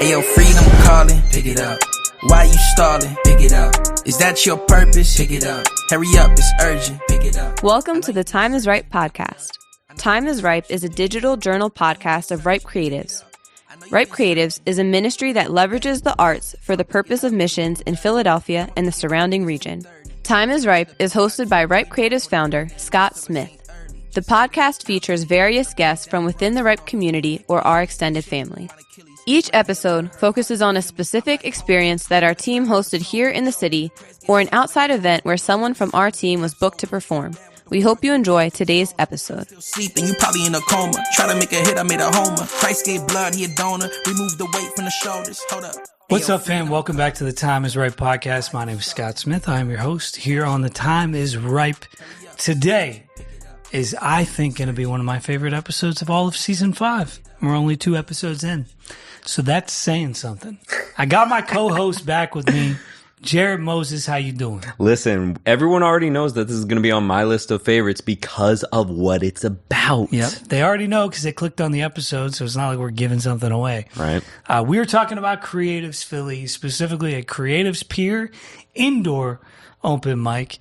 Ayo, freedom calling, pick it up. Why you stalling? Pick it up. Is that your purpose? Pick it up. Hurry up, it's urgent. Pick it up. Welcome to the Time is Ripe podcast. Time is Ripe is a digital journal podcast of Ripe Creatives. Ripe Creatives is a ministry that leverages the arts for the purpose of missions in Philadelphia and the surrounding region. Time is Ripe is hosted by Ripe Creatives founder, Scott Smith. The podcast features various guests from within the Ripe community or our extended family. Each episode focuses on a specific experience that our team hosted here in the city or an outside event where someone from our team was booked to perform. We hope you enjoy today's episode. Sleeping, you probably in a coma. Try to make a hit, I made a homer. Christ gave blood, he a donor. Remove the weight from the shoulders. Hold up. What's up, fam? Welcome back to the Time is Ripe podcast. My name is Scott Smith. I am your host here on the Time is Ripe. Today is, I think, going to be one of my favorite episodes of all of season 5. We're only 2 episodes in. So that's saying something. I got my co-host back with me, Jarrett Moses. How you doing? Listen, everyone already knows that this is going to be on my list of favorites because of what it's about. Yep, they already know because they clicked on the episode, so it's not like we're giving something away. Right. We were talking about Creatives Philly, specifically at Creatives Pier indoor open mic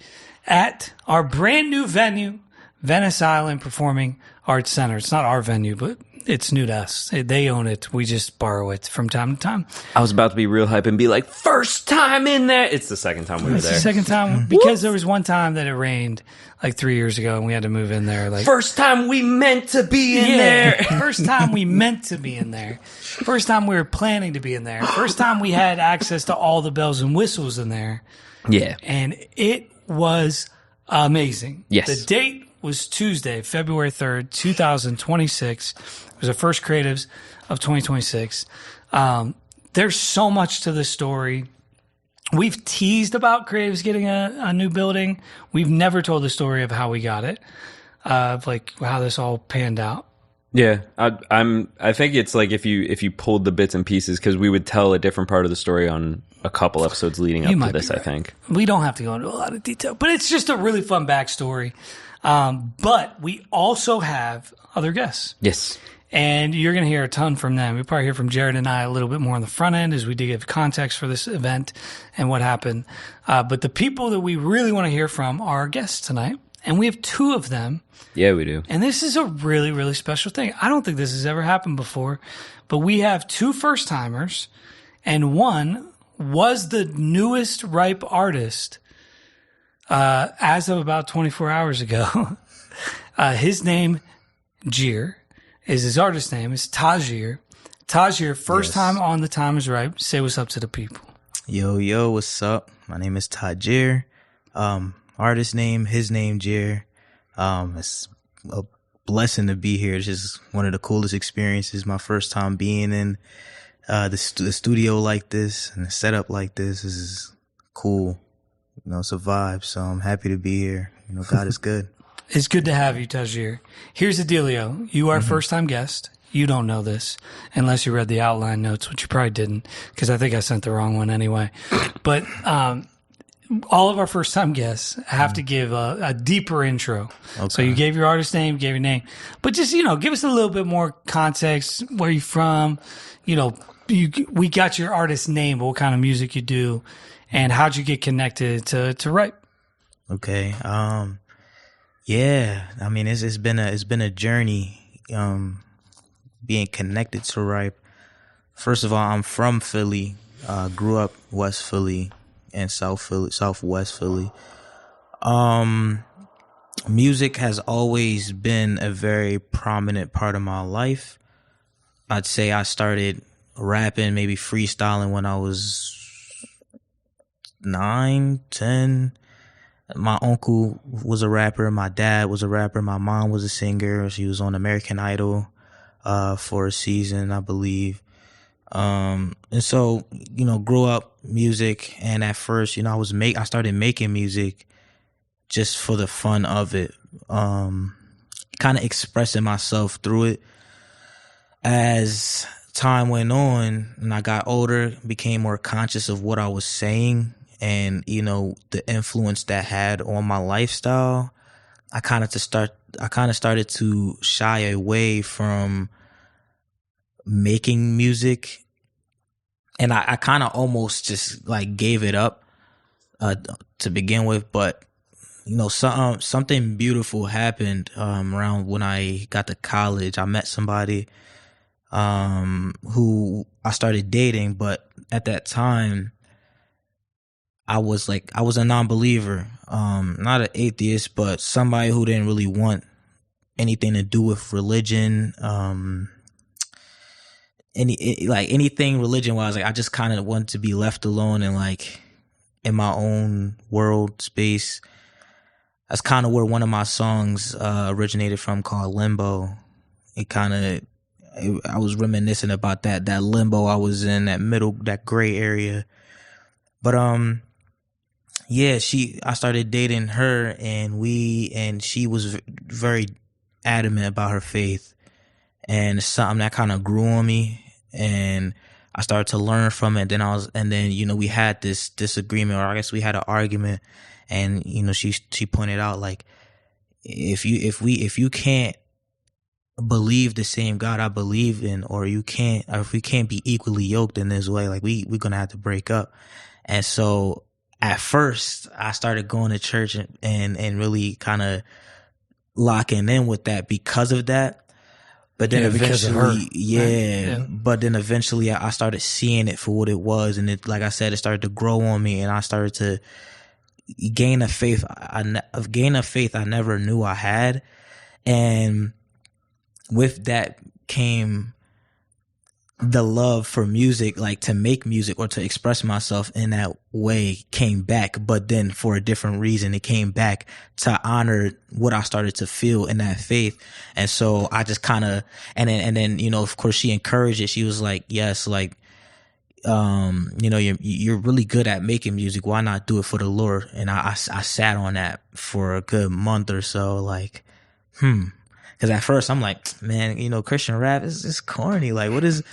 at our brand new venue, Venice Island Performing Arts Center. It's not our venue, but it's new to us. They own it. We just borrow it from time to time. I was about to be real hype and be like, first time in there. It's the second time we were It's there. the second time because there was one time that it rained like 3 years ago and we had to move in there. Like first time we meant to be in there. First time we meant to be in there. First time we were planning to be in there. First time we had access to all the bells and whistles in there. Yeah. And it was amazing. Yes. The date was Tuesday, February 3rd, 2026. It was the first Creatives of 2026. There's so much to the story. We've teased about Creatives getting a new building. We've never told the story of how we got it, of like how this all panned out. Yeah, I think it's like if you pulled the bits and pieces, because we would tell a different part of the story on a couple episodes leading up to this. Right. I think we don't have to go into a lot of detail, but it's just a really fun backstory. But we also have other guests. Yes. And you're going to hear a ton from them. You'll probably hear from Jarrett and I a little bit more on the front end as we do give context for this event and what happened. But the people that we really want to hear from are our guests tonight. And we have 2 of them. Yeah, we do. And this is a really, really special thing. I don't think this has ever happened before. But we have 2 first-timers. And one was the newest Ripe artist as of about 24 hours ago. HisnameJirr is his artist name. It's Tahjir. Tahjir, first time on the Time is Ripe. Say what's up to the people. Yo, what's up? My name is Tahjir. Artist name, HisnameJirr. It's a blessing to be here. It's just one of the coolest experiences. My first time being in the studio like this and the setup like this. This is cool. You know, it's a vibe. So I'm happy to be here. You know, God is good. It's good to have you, Tahjir. Here's the dealio. You are a first-time guest. You don't know this unless you read the outline notes, which you probably didn't because I think I sent the wrong one anyway. But all of our first-time guests have to give a deeper intro. Okay. So you gave your artist name, gave your name. But just, give us a little bit more context. Where you from? We got your artist name, but what kind of music you do, and how'd you get connected to Ripe? Okay. Yeah, I mean, it's been a journey, being connected to Ripe. First of all, I'm from Philly, grew up West Philly and Southwest Philly. Music has always been a very prominent part of my life. I'd say I started rapping, maybe freestyling when I was 9, 10. My uncle was a rapper. My dad was a rapper. My mom was a singer. She was on American Idol for a season, I believe. And so, grew up music. And at first, I started making music just for the fun of it, kind of expressing myself through it. As time went on and I got older, became more conscious of what I was saying and, the influence that had on my lifestyle, I kind of started to shy away from making music And I kind of almost just like gave it up to begin with, but you know, something beautiful happened around when I got to college. I met somebody who I started dating, but at that time I was a non-believer, not an atheist, but somebody who didn't really want anything to do with religion, anything religion wise. Like I just kind of wanted to be left alone and like in my own world space. That's kind of where one of my songs originated from, called Limbo. I was reminiscing about that limbo I was in, that gray area. But yeah, I started dating her, and she was very adamant about her faith, and it's something that kind of grew on me, and I started to learn from it. And then you know, we had this disagreement, or I guess we had an argument, and you know, she pointed out, like, if you can't believe the same God I believe in, or if we can't be equally yoked in this way, like we're gonna have to break up. And so at first I started going to church and really kind of locking in with that because of that. But then eventually, but then eventually I started seeing it for what it was. And it, like I said, it started to grow on me, and I started to gain a faith I never knew I had. And with that came the love for music, like to make music or to express myself in that way came back, but then for a different reason. It came back to honor what I started to feel in that faith. And so I just kind of, and then, you know, of course she encouraged it. She was like, yes, like, you know, you're really good at making music. Why not do it for the Lord? And I sat on that for a good month or so, like, Cause at first I'm like, man, you know, Christian rap is just corny. Like, what is,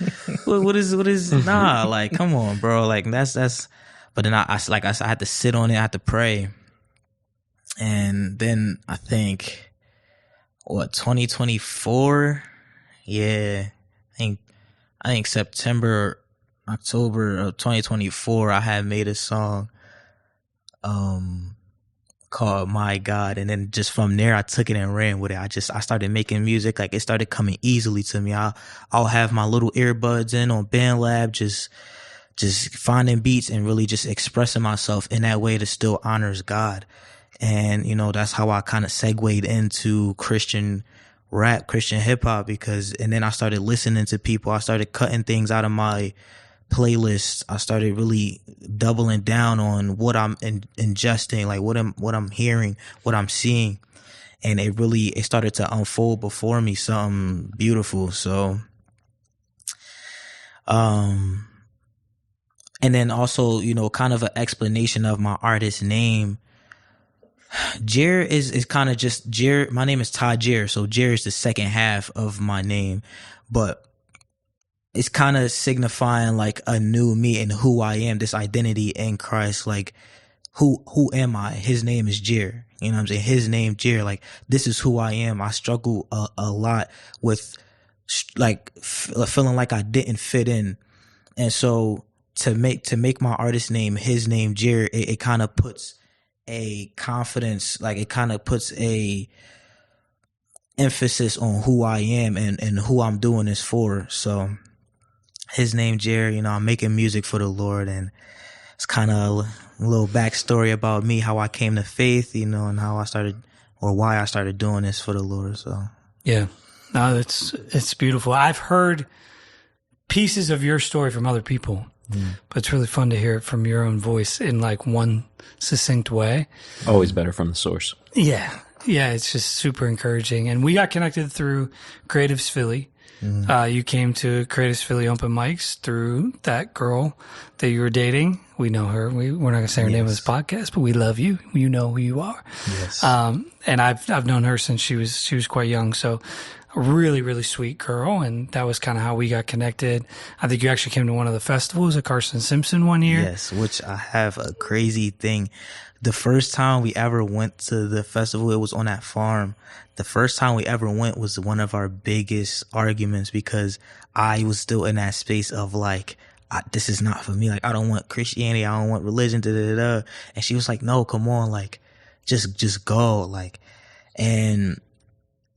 nah, like, come on, bro. Like that's, but then I had to sit on it. I had to pray. And then I think, 2024? Yeah. I think September, October of 2024, I had made a song, called My God. And then just from there, I took it and ran with it. I started making music. Like, it started coming easily to me. I'll have my little earbuds in on BandLab, just finding beats and really just expressing myself in that way that still honors God. And, you know, that's how I kind of segued into Christian rap, Christian hip hop, and then I started listening to people. I started cutting things out of my playlists. I started really doubling down on what I'm ingesting, like what I'm hearing, what I'm seeing. And it started to unfold before me, something beautiful. So, and then also, you know, kind of an explanation of my artist name. Jirr is kind of just Jirr. My name is Tahjir, so Jirr is the second half of my name, but it's kind of signifying like a new me and who I am, this identity in Christ. Like, who am I? His name is Jirr. You know what I'm saying? His name, Jirr. Like, this is who I am. I struggle a lot with like feeling like I didn't fit in. And so to make my artist name, his name, Jirr, it kind of puts a confidence, like it kind of puts a emphasis on who I am and who I'm doing this for. So his name, Jarrett, you know, I'm making music for the Lord, and it's kind of a little backstory about me, how I came to faith, you know, and how I started, or why I started doing this for the Lord. So yeah, no, it's beautiful. I've heard pieces of your story from other people, but it's really fun to hear it from your own voice in like one succinct way. Always better from the source. Yeah, it's just super encouraging. And we got connected through Creatives Philly. You came to Creatives Philly open mics through that girl that you were dating. We know her. We're not going to say her name of this podcast, but we love you. You know who you are. Yes. And I've known her since she was quite young. So a really, really sweet girl. And that was kind of how we got connected. I think you actually came to one of the festivals at Carson Simpson one year. Yes, which I have a crazy thing. The first time we ever went to the festival, it was on that farm. The first time we ever went was one of our biggest arguments because I was still in that space of like, this is not for me. Like, I don't want Christianity. I don't want religion. Da, da, da. And she was like, no, come on. Like, just go. Like, and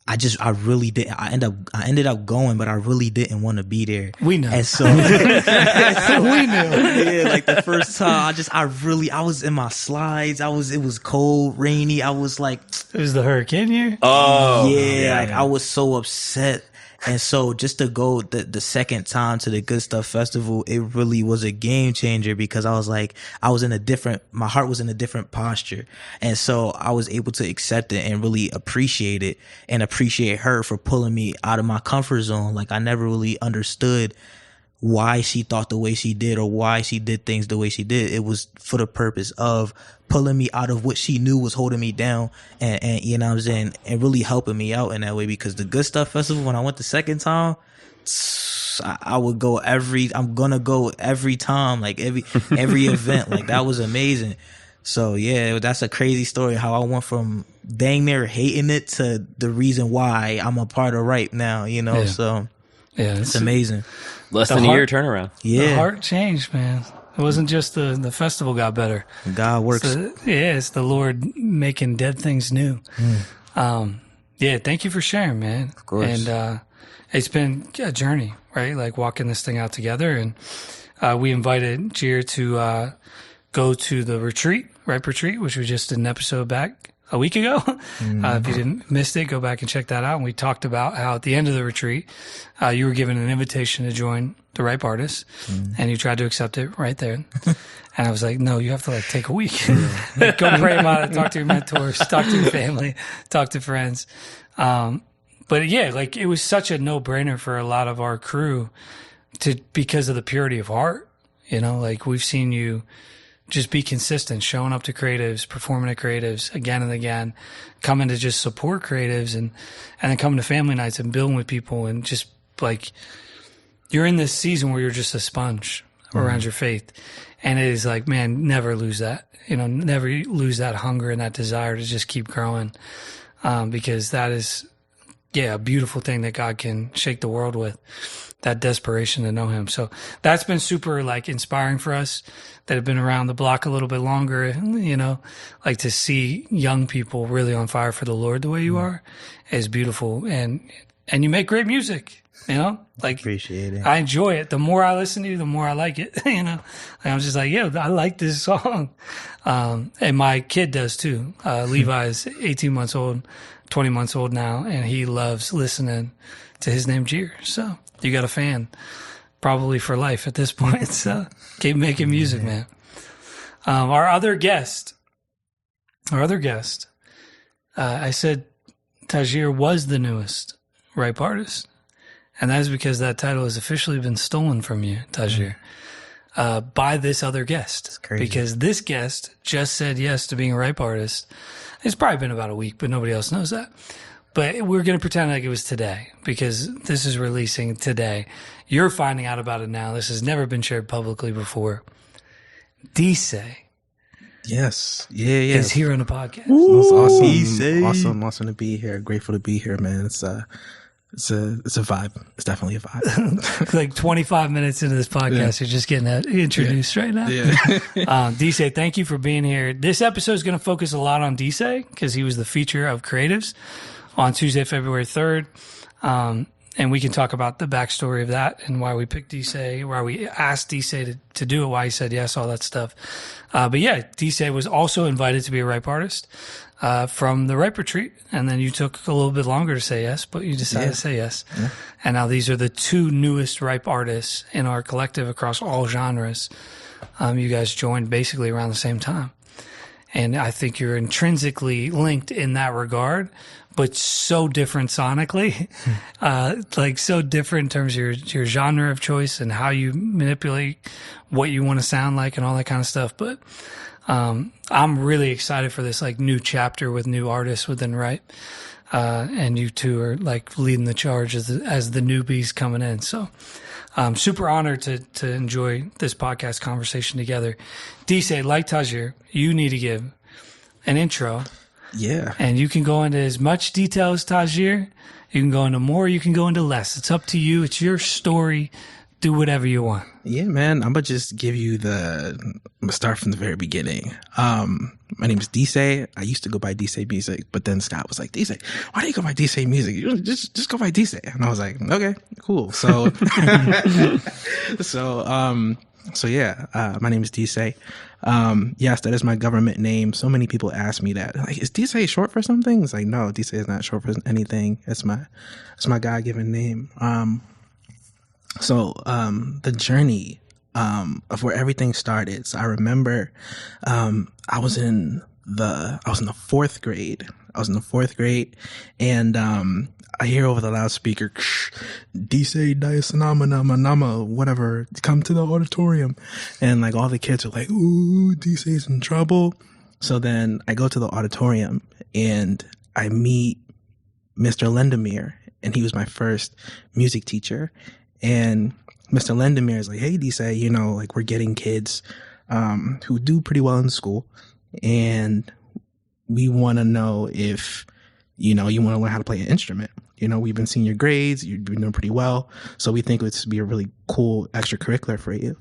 I really did. I ended up going, but I really didn't want to be there. We know. And so, we knew. Yeah, like the first time, I was in my slides. It was cold, rainy. I was like, it was the hurricane year. Oh, yeah. Like, I was so upset. And so just to go the second time to the Good Stuff Festival, it really was a game changer, because I was like, my heart was in a different posture. And so I was able to accept it and really appreciate it, and appreciate her for pulling me out of my comfort zone. Like, I never really understood why she thought the way she did, or why she did things the way she did. It was for the purpose of pulling me out of what she knew was holding me down, and you know what I'm saying, and really helping me out in that way. Because the Good Stuff Festival, when I went the second time, I would go I'm gonna go every time, like every event. Like, that was amazing. So yeah, that's a crazy story, how I went from dang near hating it to the reason why I'm a part of RIPE now, you know. So yeah, it's amazing. Less than a year turnaround. Yeah. The heart changed, man. It wasn't just the festival got better. God works. It's the Lord making dead things new. Yeah, thank you for sharing, man. Of course. And it's been a journey, right? Like, walking this thing out together. And we invited Jirr to go to the retreat, RIPE Retreat, which we just did an episode back a week ago. If you didn't miss it, go back and check that out. And we talked about how at the end of the retreat, you were given an invitation to join the RIPE Artists, and you tried to accept it right there. And I was like, no, you have to like take a week. Go pray about it, talk to your mentors, talk to your family, talk to friends. But yeah, like, it was such a no-brainer for a lot of our crew because of the purity of heart. You know, like, we've seen you just be consistent, showing up to creatives, performing at creatives again and again, coming to just support creatives, and then coming to family nights and building with people, and just like, you're in this season where you're just a sponge around your faith. And it is like, man, never lose that, you know, never lose that hunger and that desire to just keep growing. Because that is, a beautiful thing that God can shake the world with, that desperation to know him. So that's been super like inspiring for us that have been around the block a little bit longer, you know, like, to see young people really on fire for the Lord the way you are is beautiful. And you make great music, you know, like, appreciate it. I enjoy it. The more I listen to you, the more I like it, you know, and I'm just like, I like this song. And my kid does too. Levi is 18 months old, 20 months old now, and he loves listening to HisnameJirr. So you got a fan probably for life at this point. So keep making music, man. Our other guest, I said Tahjir was the newest RIPE artist. And that is because that title has officially been stolen from you, Tahjir, by this other guest. Because this guest just said yes to being a RIPE artist. It's probably been about a week, but nobody else knows that. But we're going to pretend like it was today, because this is releasing today. You're finding out about it now. This has never been shared publicly before. Dise. Yes. Is here on the podcast. That's awesome. Awesome to be here. Grateful to be here, man. It's a vibe. It's definitely a vibe. Like 25 minutes into this podcast, you're just getting that introduced right now. Yeah. Dise, thank you for being here. This episode is going to focus a lot on Dise, because he was the feature of Creatives on Tuesday, February 3rd. And we can talk about the backstory of that and why we picked Dise, why we asked Dise to do it, why he said yes, all that stuff. But yeah, Dise was also invited to be a RIPE artist from the RIPE retreat. And then you took a little bit longer to say yes, but you decided to say yes. Yeah. And now these are the two newest RIPE artists in our collective across all genres. You guys joined basically around the same time. And I think you're intrinsically linked in that regard, but so different sonically, like so different in terms of your genre of choice and how you manipulate what you want to sound like and all that kind of stuff. But I'm really excited for this like new chapter with new artists within RIPE. And you two are like leading the charge as the newbies coming in. So I'm super honored to enjoy this podcast conversation together. Dise, like Tahjir, you need to give an intro. Yeah. And you can go into as much detail as Tahjir. You can go into more, you can go into less. It's up to you. It's your story. do whatever you want. Yeah, man. I'm gonna just give you I'm gonna start from the very beginning. My name is Dise. I used to go by Dise Music, but then Scott was like, Dise, why do you go by Dise Music? You just go by Dise. And I was like, okay, cool. So, so yeah, my name is Dise. Yes, that is my government name. So many people ask me that. Like, is Dise short for something? It's like, no, Dise is not short for anything. It's my God-given name. So the journey of where everything started. So I remember I was in the fourth grade. And I hear over the loudspeaker, Dise, Dise, Nama, whatever, come to the auditorium. And like all the kids are like, ooh, Dise's in trouble. So then I go to the auditorium and I meet Mr. Lendemere, and he was my first music teacher. And Mr. Lendemere is like, hey, Dise, like we're getting kids who do pretty well in school. And we want to know if, you want to learn how to play an instrument. We've been seeing your grades. You've been doing pretty well. So we think it would be a really cool extracurricular for you.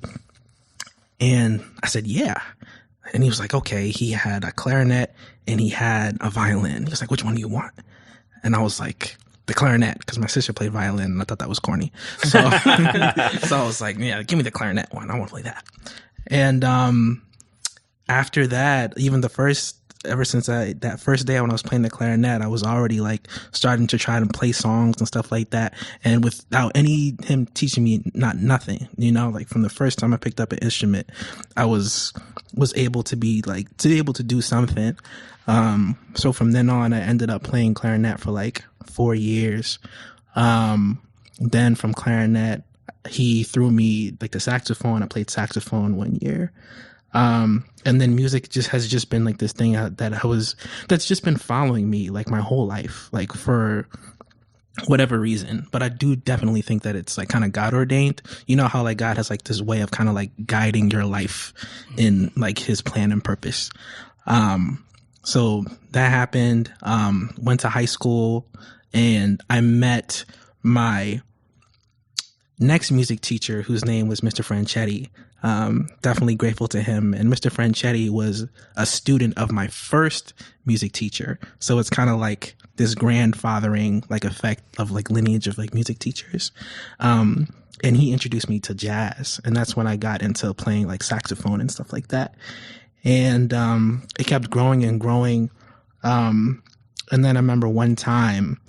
And I said, yeah. And he was like, okay. He had a clarinet and he had a violin. He was like, which one do you want? And I was like, the clarinet, because my sister played violin and I thought that was corny. So, so I was like, yeah, give me the clarinet one. I want to play that. And after that, ever since that first day when I was playing the clarinet, I was already like starting to try to play songs and stuff like that. And without him teaching me nothing, like from the first time I picked up an instrument, I was able to do something. So from then on, I ended up playing clarinet for like 4 years. Then from clarinet, he threw me like the saxophone. I played saxophone 1 year. And then music has just been like this thing that's just been following me like my whole life, like for whatever reason. But I do definitely think that it's like kind of God ordained. You know how like God has like this way of kind of like guiding your life in like his plan and purpose. So that happened, went to high school, and I met my next music teacher, whose name was Mr. Franchetti. Definitely grateful to him. And Mr. Franchetti was a student of my first music teacher. So it's kind of like this grandfathering like effect of like lineage of like music teachers. And he introduced me to jazz. And that's when I got into playing like saxophone and stuff like that. And it kept growing and growing. And then I remember one time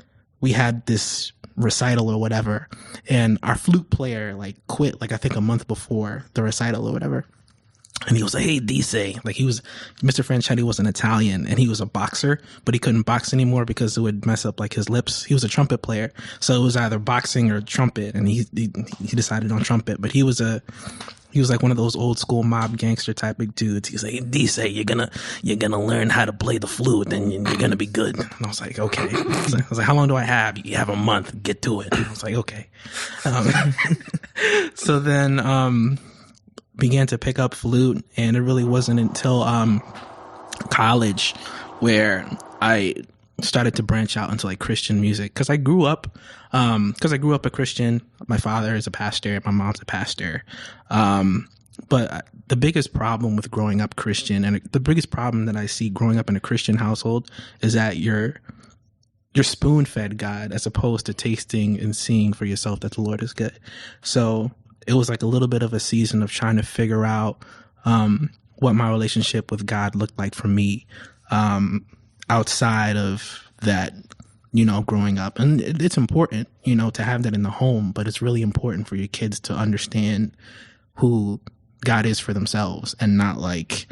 we had this recital or whatever, and our flute player like quit like I think a month before the recital or whatever. And he was like, hey, Dise, like Mr. Franchetti was an Italian and he was a boxer, but he couldn't box anymore because it would mess up like his lips. He was a trumpet player. So it was either boxing or trumpet. And he decided on trumpet, but he was like one of those old school mob gangster type of dudes. He's like, hey, Dise, you're gonna learn how to play the flute, and you're gonna be good. And I was like, okay. I was like, how long do I have? You have a month. Get to it. And I was like, okay. So then began to pick up flute, and it really wasn't until college where I started to branch out into like Christian music, because I grew up a Christian. My father is a pastor, my mom's a pastor. But the biggest problem with growing up Christian, and the biggest problem that I see growing up in a Christian household, is that you're spoon-fed God as opposed to tasting and seeing for yourself that the Lord is good. So it was like a little bit of a season of trying to figure out what my relationship with God looked like for me outside of that, growing up. And it's important, to have that in the home, but it's really important for your kids to understand who God is for themselves, and not like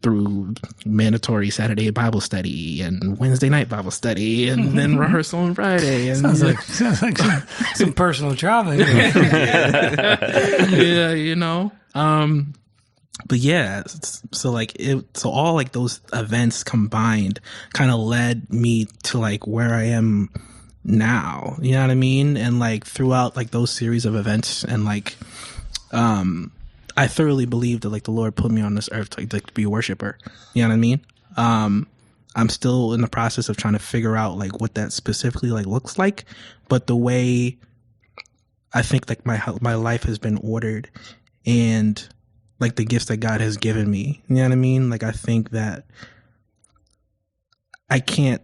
through mandatory Saturday Bible study and Wednesday night Bible study and then rehearsal on Friday. And sounds like some personal trauma. Yeah, but yeah, so all like those events combined kind of led me to like where I am now, you know what I mean? And like throughout like those series of events, and like, I thoroughly believe that like the Lord put me on this earth to be a worshiper. You know what I mean? I'm still in the process of trying to figure out like what that specifically like looks like, but the way I think like my life has been ordered, and like the gifts that God has given me. You know what I mean? Like I think that I can't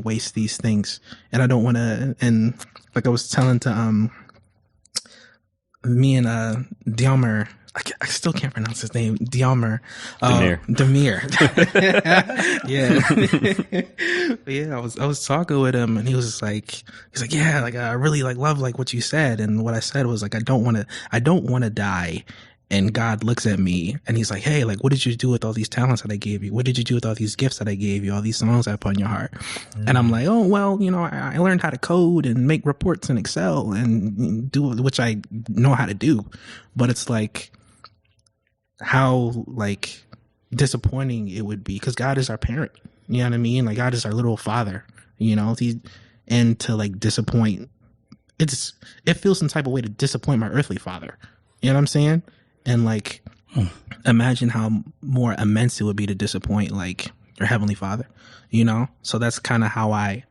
waste these things, and I don't want to. And like I was telling to me and Dahmer, I still can't pronounce his name. Damir. Yeah. Yeah. I was talking with him, and he's like, yeah, like I really like love like what you said. And what I said was like, I don't want to die. And God looks at me and he's like, hey, like, what did you do with all these talents that I gave you? What did you do with all these gifts that I gave you? All these songs I put in your heart. And I'm like, oh, well, you know, I learned how to code and make reports in Excel and do, which I know how to do. But it's like, how like disappointing it would be, because God is our parent. You know what I mean? Like God is our little father, you know, and to like disappoint, it feels some type of way to disappoint my earthly father. You know what I'm saying? And like, imagine how more immense it would be to disappoint like your heavenly father, you know? So that's kind of how I,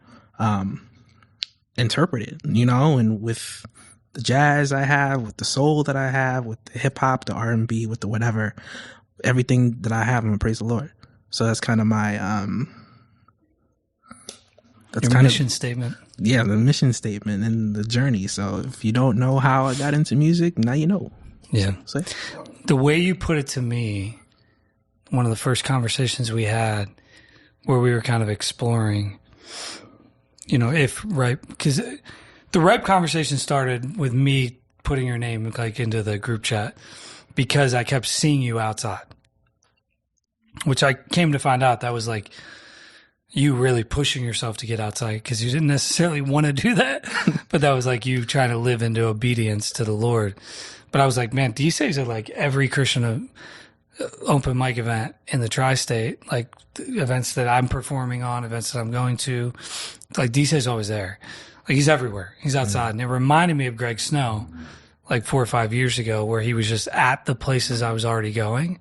interpret it, you know, and with the jazz I have, with the soul that I have, with the hip hop, the R&B, with the whatever, everything that I have, I'm gonna praise the Lord. So that's kind of my, that's your mission statement. Yeah, the mission statement and the journey. So if you don't know how I got into music, now you know. Yeah. So, the way you put it to me, one of the first conversations we had where we were kind of exploring, you know, because the Ripe conversation started with me putting your name like into the group chat because I kept seeing you outside, which I came to find out that was like you really pushing yourself to get outside because you didn't necessarily want to do that, but that was like you trying to live into obedience to the Lord. But I was like, man, Dise's at like every Christian open mic event in the tri-state, like events that I'm performing on, events that I'm going to, like Dise's always there. Like he's everywhere. He's outside. And it reminded me of Greg Snow like 4 or 5 years ago where he was just at the places I was already going.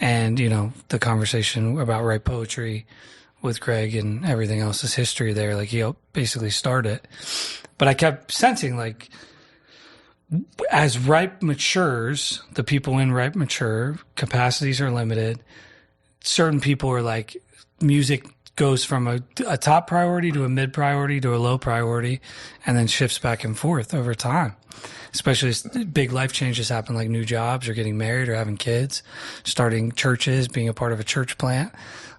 And, you know, the conversation about Ripe Poetry with Greg and everything else is history there. Like he basically started. But I kept sensing like, as Ripe matures, the people in Ripe mature, capacities are limited. Certain people are like, music goes from a top priority to a mid priority to a low priority and then shifts back and forth over time. Especially as big life changes happen, like new jobs or getting married or having kids, starting churches, being a part of a church plant.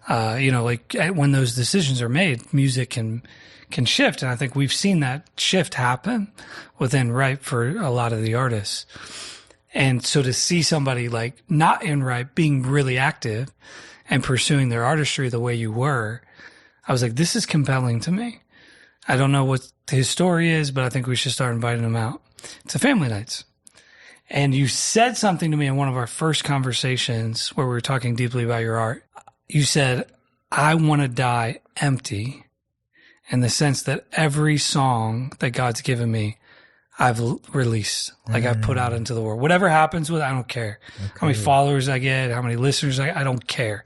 You know, like when those decisions are made, music can shift. And I think we've seen that shift happen within Ripe for a lot of the artists. And so to see somebody like not in Ripe being really active and pursuing their artistry the way you were, I was like, this is compelling to me. I don't know what his story is, but I think we should start inviting him out to family nights. And you said something to me in one of our first conversations where we were talking deeply about your art. You said, I want to die empty, in the sense that every song that God's given me, I've released, like I've put out into the world. Whatever happens with it, I don't care. Okay. How many followers I get, how many listeners I don't care.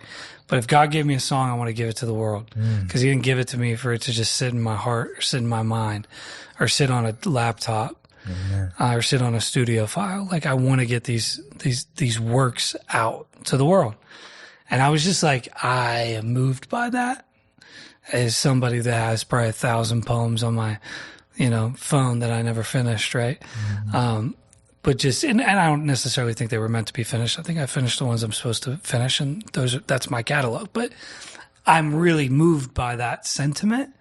But if God gave me a song, I want to give it to the world, because he didn't give it to me for it to just sit in my heart or sit in my mind or sit on a laptop or sit on a studio file. Like I want to get these works out to the world. And I was just like, I am moved by that. As somebody that has probably 1,000 poems on my, you know, phone that I never finished, right? But just, and I don't necessarily think they were meant to be finished. I think I finished the ones I'm supposed to finish, and that's my catalog. But I'm really moved by that sentiment.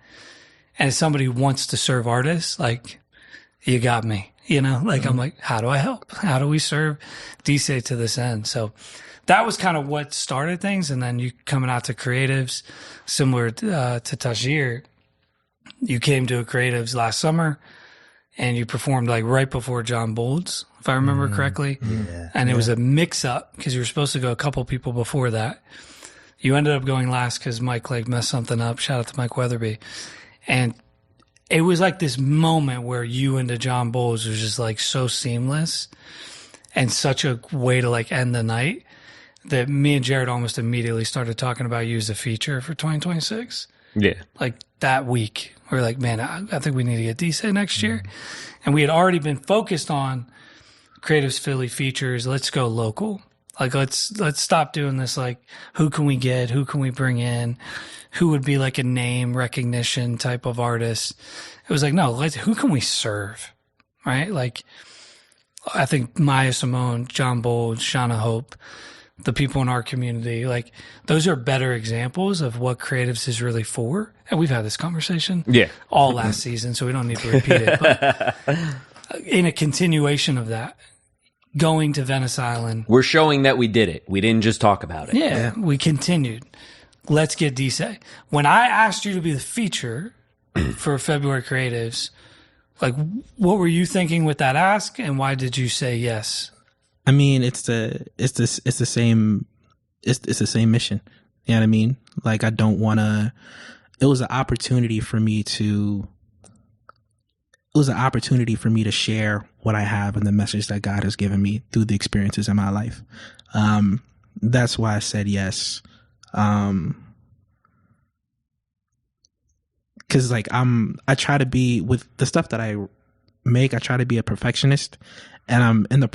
And as somebody who wants to serve artists, like, you got me, you know? Like, I'm like, how do I help? How do we serve Dise to this end? So that was kind of what started things. And then you coming out to Creatives, similar to Tahjir, you came to a Creatives last summer and you performed like right before John Bold's, if I remember correctly. Yeah. And it was a mix up because you were supposed to go a couple people before that. You ended up going last because Mike like messed something up. Shout out to Mike Weatherby. And it was like this moment where you into John Bold's was just like so seamless and such a way to like end the night that me and Jarrett almost immediately started talking about you as a feature for 2026. Yeah. Like that week, We were like, man, I think we need to get Dise next year. And we had already been focused on Creatives Philly features. Let's go local. Like, let's stop doing this. Like, who can we get? Who can we bring in? Who would be like a name recognition type of artist? It was like, no, who can we serve? Right? Like, I think Maya Simone, John Bold, Shauna Hope, the people in our community, like, those are better examples of what Creatives is really for. And we've had this conversation all last season, so we don't need to repeat it. But in a continuation of that, going to Venice Island. We're showing that we did it. We didn't just talk about it. Yeah, we continued. Let's get Dise. When I asked you to be the feature for February Creatives, like, what were you thinking with that ask, and why did you say yes? I mean, it's the same mission. You know what I mean? Like, I don't want to. It was an opportunity for me to share what I have and the message that God has given me through the experiences in my life. That's why I said yes. Cause like I try to be, with the stuff that I make, I try to be a perfectionist, and I'm in the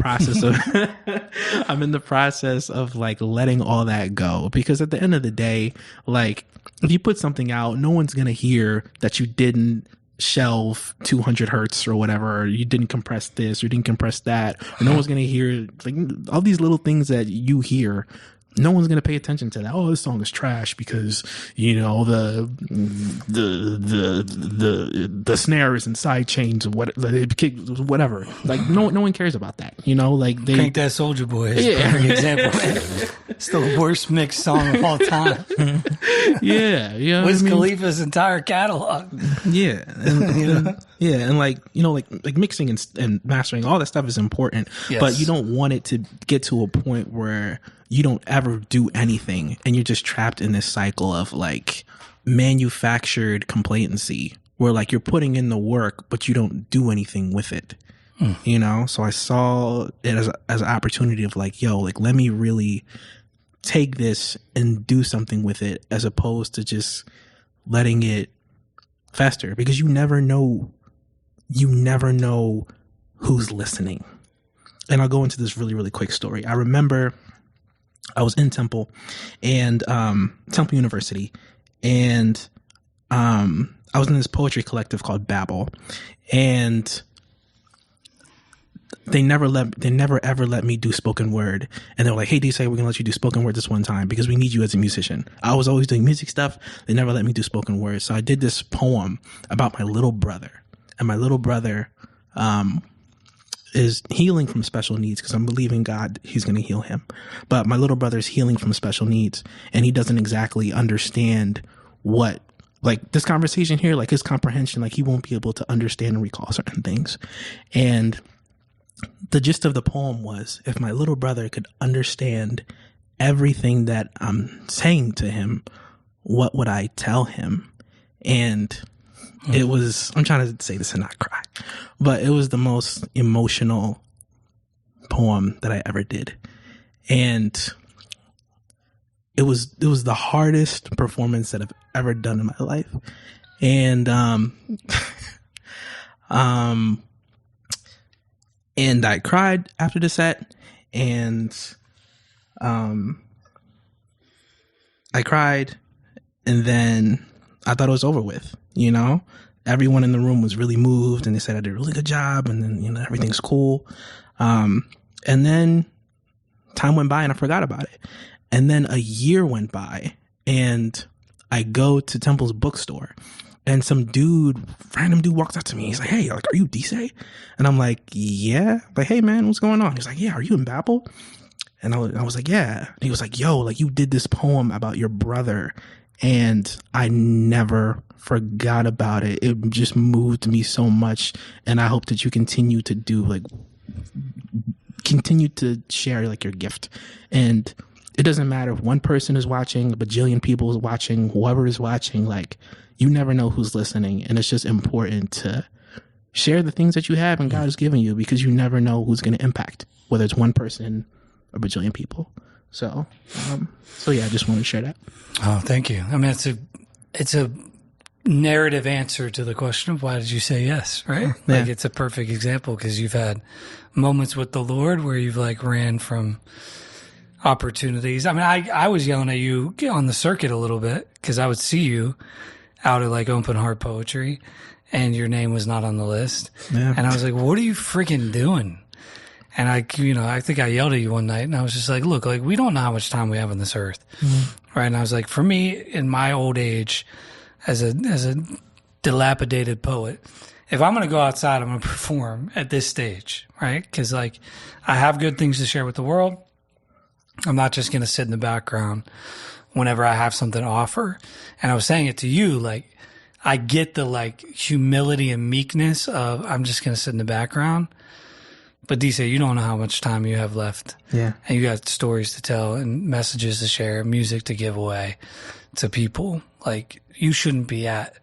process of like letting all that go, because at the end of the day, like, if you put something out, no one's going to hear that you didn't shelve 200 hertz or whatever, or you didn't compress this or didn't compress that, or no one's going to hear like all these little things that you hear. No one's going to pay attention to that. Oh, this song is trash because, you know, the snares and side chains, whatever. Like, no one cares about that. You know, like, they Crank That Soulja Boy is a perfect example. It's the worst mixed song of all time. Yeah, you know, Wiz Khalifa's entire catalog. Yeah, and, and like, you know, like mixing and mastering, all that stuff is important, but you don't want it to get to a point where you don't ever do anything and you're just trapped in this cycle of like manufactured complacency where like you're putting in the work but you don't do anything with it. You know, so I saw it as an opportunity of like, yo, like, let me really take this and do something with it, as opposed to just letting it fester, because you never know who's listening. And I'll go into this really, really quick story. I remember I was in Temple University, and I was in this poetry collective called Babel, and they never ever let me do spoken word. And they were like, hey, Dise, we're going to let you do spoken word this one time because we need you as a musician. I was always doing music stuff. They never let me do spoken word. So I did this poem about my little brother. And my little brother is healing from special needs, because I'm believing God, he's going to heal him. But my little brother's healing from special needs, and he doesn't exactly understand what, like, this conversation here, like his comprehension, like he won't be able to understand and recall certain things. And the gist of the poem was, if my little brother could understand everything that I'm saying to him, what would I tell him? And it was, I'm trying to say this and not cry, but it was the most emotional poem that I ever did. And it was the hardest performance that I've ever done in my life. And, and I cried after the set, and I cried, and then I thought it was over with, you know? Everyone in the room was really moved, and they said I did a really good job, and then, you know, everything's cool. And then time went by and I forgot about it. And then a year went by, and I go to Temple's bookstore, and some random dude walks up to me. He's like, hey, like, are you Dise? And I'm like, yeah. Like, hey, man, what's going on? He's like, yeah, are you in Babel? And I was like, yeah. And he was like, yo, like, you did this poem about your brother, and I never forgot about it. It just moved me so much. And I hope that you continue to share, like, your gift. And it doesn't matter if one person is watching, a bajillion people is watching, whoever is watching, like, you never know who's listening. And it's just important to share the things that you have and God has given you, because you never know who's going to impact, whether it's one person or a bajillion people. So yeah, I just wanted to share that. Oh, thank you. I mean, it's a narrative answer to the question of why did you say yes, right? Yeah. Like, it's a perfect example because you've had moments with the Lord where you've like ran from opportunities. I mean, I was yelling at you on the circuit a little bit because I would see you out at like open heart poetry and your name was not on the list. Yeah. And I was like, what are you freaking doing? And I think I yelled at you one night and I was just like, look, like, we don't know how much time we have on this earth. Mm-hmm. Right. And I was like, for me, in my old age, as a dilapidated poet, if I'm going to go outside, I'm going to perform at this stage. Right. Because like, I have good things to share with the world. I'm not just going to sit in the background whenever I have something to offer. And I was saying it to you, like, I get the like humility and meekness of I'm just going to sit in the background. But Dise, you don't know how much time you have left. Yeah. And you got stories to tell and messages to share, music to give away to people. Like, you shouldn't be at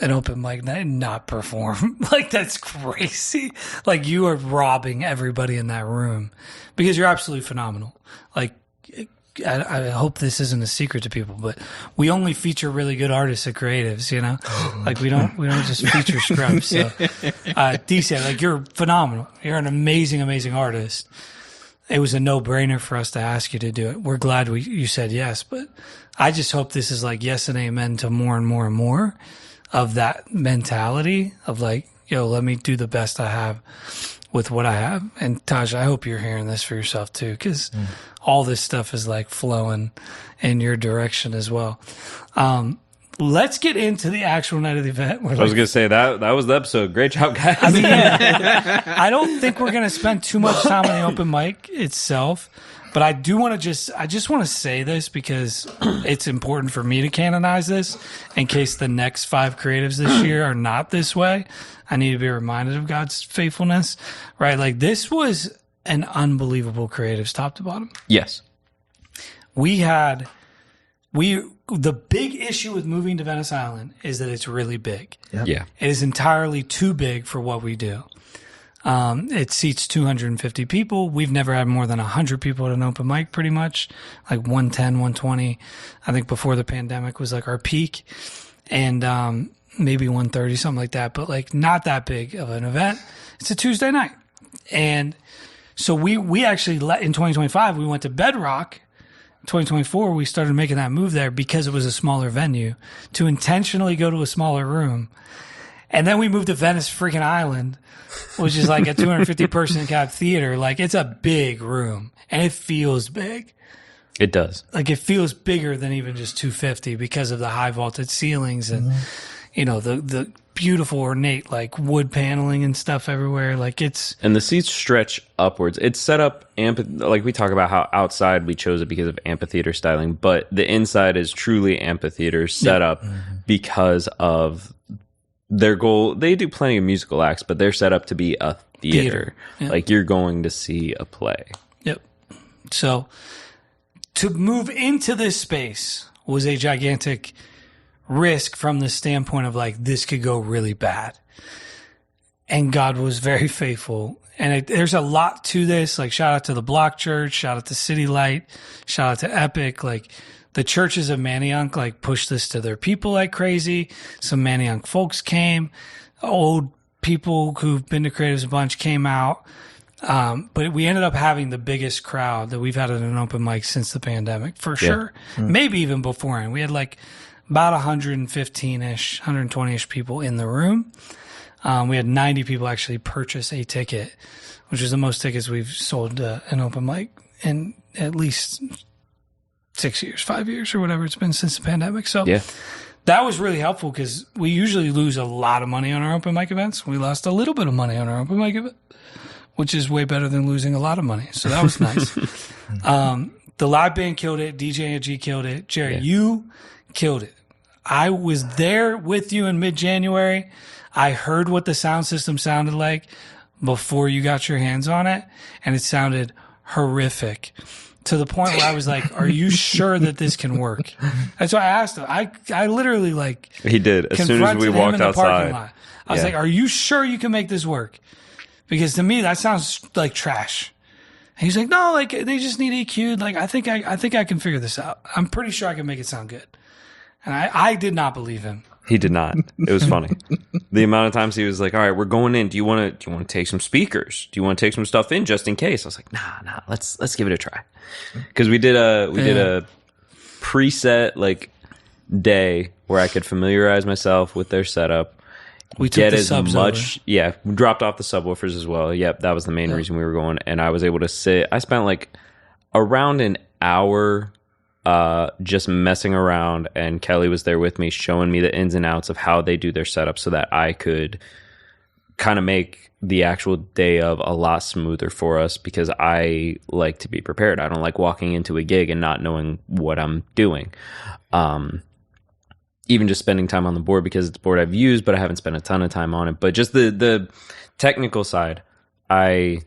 an open mic night and not perform. Like, that's crazy. Like, you are robbing everybody in that room because you're absolutely phenomenal. Like, I hope this isn't a secret to people, but we only feature really good artists at Creatives, you know? Like, we don't just feature scrubs. So, Dise, like, you're phenomenal. You're an amazing, amazing artist. It was a no-brainer for us to ask you to do it. We're glad you said yes, but I just hope this is like yes and amen to more and more and more of that mentality of like, yo, let me do the best I have with what I have. And Taj, I hope you're hearing this for yourself too, because all this stuff is like flowing in your direction as well. Let's get into the actual night of the event. I was going to say that was the episode. Great job, guys. I mean, I don't think we're going to spend too much time on the open mic itself, but I do want to I just want to say this because it's important for me to canonize this in case the next 5 creatives this year are not this way. I need to be reminded of God's faithfulness, right? Like, this was an unbelievable creatives top to bottom. Yes. The big issue with moving to Venice Island is that it's really big. Yep. Yeah. It is entirely too big for what we do. It seats 250 people. We've never had more than 100 people at an open mic, pretty much. Like 110, 120. I think before the pandemic was like our peak. And maybe 130, something like that. But like not that big of an event. It's a Tuesday night. And so we actually, in 2025, we went to Bedrock. 2024, we started making that move there because it was a smaller venue to intentionally go to a smaller room. And then we moved to Venice freaking Island, which is like a 250 person cap theater. Like, it's a big room and it feels big. It does. Like, it feels bigger than even just 250 because of the high vaulted ceilings and, you know, the beautiful ornate like wood paneling and stuff everywhere. Like, and the seats stretch upwards. It's set up like we talk about how outside we chose it because of amphitheater styling, but the inside is truly amphitheater set up because of their goal. They do plenty of musical acts, but they're set up to be a theater. Yep. Like, you're going to see a play. Yep. So to move into this space was a gigantic risk from the standpoint of like, this could go really bad. And God was very faithful. And there's a lot to this. Like, shout out to the Block Church, shout out to City Light, shout out to Epic. Like, the churches of Manayunk like pushed this to their people like crazy. Some Manayunk folks came. Old people who've been to Creatives a bunch came out. But we ended up having the biggest crowd that we've had at an open mic since the pandemic, for sure. Maybe even beforehand. We had like about 115-ish, 120-ish people in the room. We had 90 people actually purchase a ticket, which is the most tickets we've sold an open mic in at least 6 years, 5 years, or whatever it's been since the pandemic. So that was really helpful because we usually lose a lot of money on our open mic events. We lost a little bit of money on our open mic event, which is way better than losing a lot of money. So that was nice. The live band killed it. DJ and G killed it. Jarrett, you killed it. I was there with you in mid-January. I heard what the sound system sounded like before you got your hands on it, and it sounded horrific to the point where I was like, are you sure that this can work? That's why I asked him. I literally like... He did. As soon as we walked outside. I was like, are you sure you can make this work? Because to me, that sounds like trash. And he's like, no, like they just need EQ'd. Like, I think I can figure this out. I'm pretty sure I can make it sound good. And I did not believe him. He did not. It was funny. The amount of times he was like, all right, we're going in. Do you want to take some speakers? Do you want to take some stuff in just in case? I was like, nah, let's give it a try. Because we did a preset like day where I could familiarize myself with their setup. We took the subs over. Yeah, we dropped off the subwoofers as well. Yep, that was the main reason we were going. And I was able to sit. I spent like around an hour just messing around, and Kelly was there with me showing me the ins and outs of how they do their setup so that I could kind of make the actual day of a lot smoother for us, because I like to be prepared. I don't like walking into a gig and not knowing what I'm doing. Even just spending time on the board, because it's a board I've used, but I haven't spent a ton of time on it. But just the technical side, I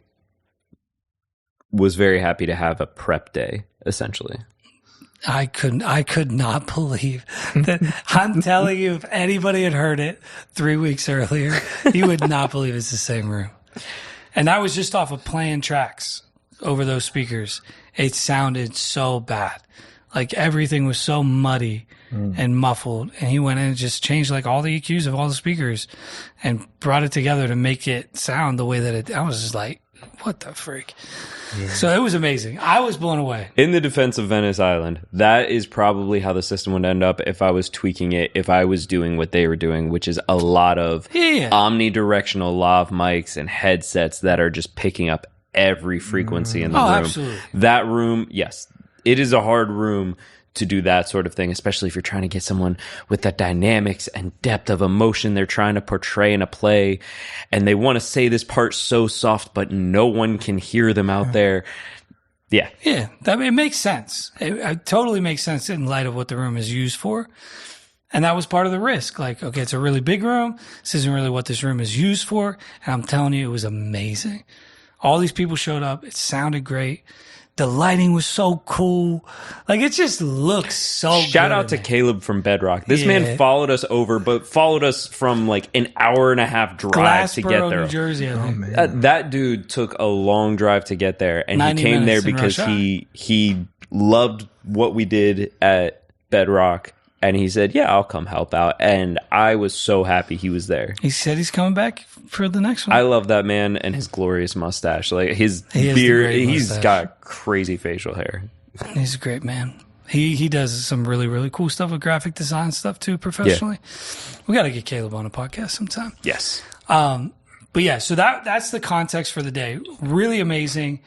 was very happy to have a prep day, essentially. I could not believe that. I'm telling you, if anybody had heard it 3 weeks earlier, you would not believe it's the same room. And that was just off of playing tracks over those speakers. It sounded so bad. Like everything was so muddy and muffled. And he went in and just changed like all the EQs of all the speakers and brought it together to make it sound the way that it, I was just like, what the freak? Yeah. So it was amazing. I was blown away. In the defense of Venice Island, that is probably how the system would end up if I was tweaking it, if I was doing what they were doing, which is a lot of omnidirectional lav mics and headsets that are just picking up every frequency in the room. Absolutely. That room, yes, it is a hard room to do that sort of thing, especially if you're trying to get someone with that dynamics and depth of emotion they're trying to portray in a play, and they want to say this part so soft, but no one can hear them out there. Yeah. Yeah. It makes sense. It totally makes sense in light of what the room is used for. And that was part of the risk. Like, okay, it's a really big room. This isn't really what this room is used for. And I'm telling you, it was amazing. All these people showed up. It sounded great. The lighting was so cool. Like, it just looks so good. Shout out to Caleb from Bedrock. This man followed us over, but followed us from like an hour and a half drive to get there. New Jersey, I think. That dude took a long drive to get there, and he came there because he loved what we did at Bedrock, and he said, yeah, I'll come help out. And I was so happy he was there. He said he's coming back for the next one. I love that man and his glorious mustache. Like his beard, he's got crazy facial hair. He's a great man. He does some really, really cool stuff with graphic design stuff too, professionally. Yeah. We got to get Caleb on a podcast sometime. Yes. But yeah, so that's the context for the day. Really amazing.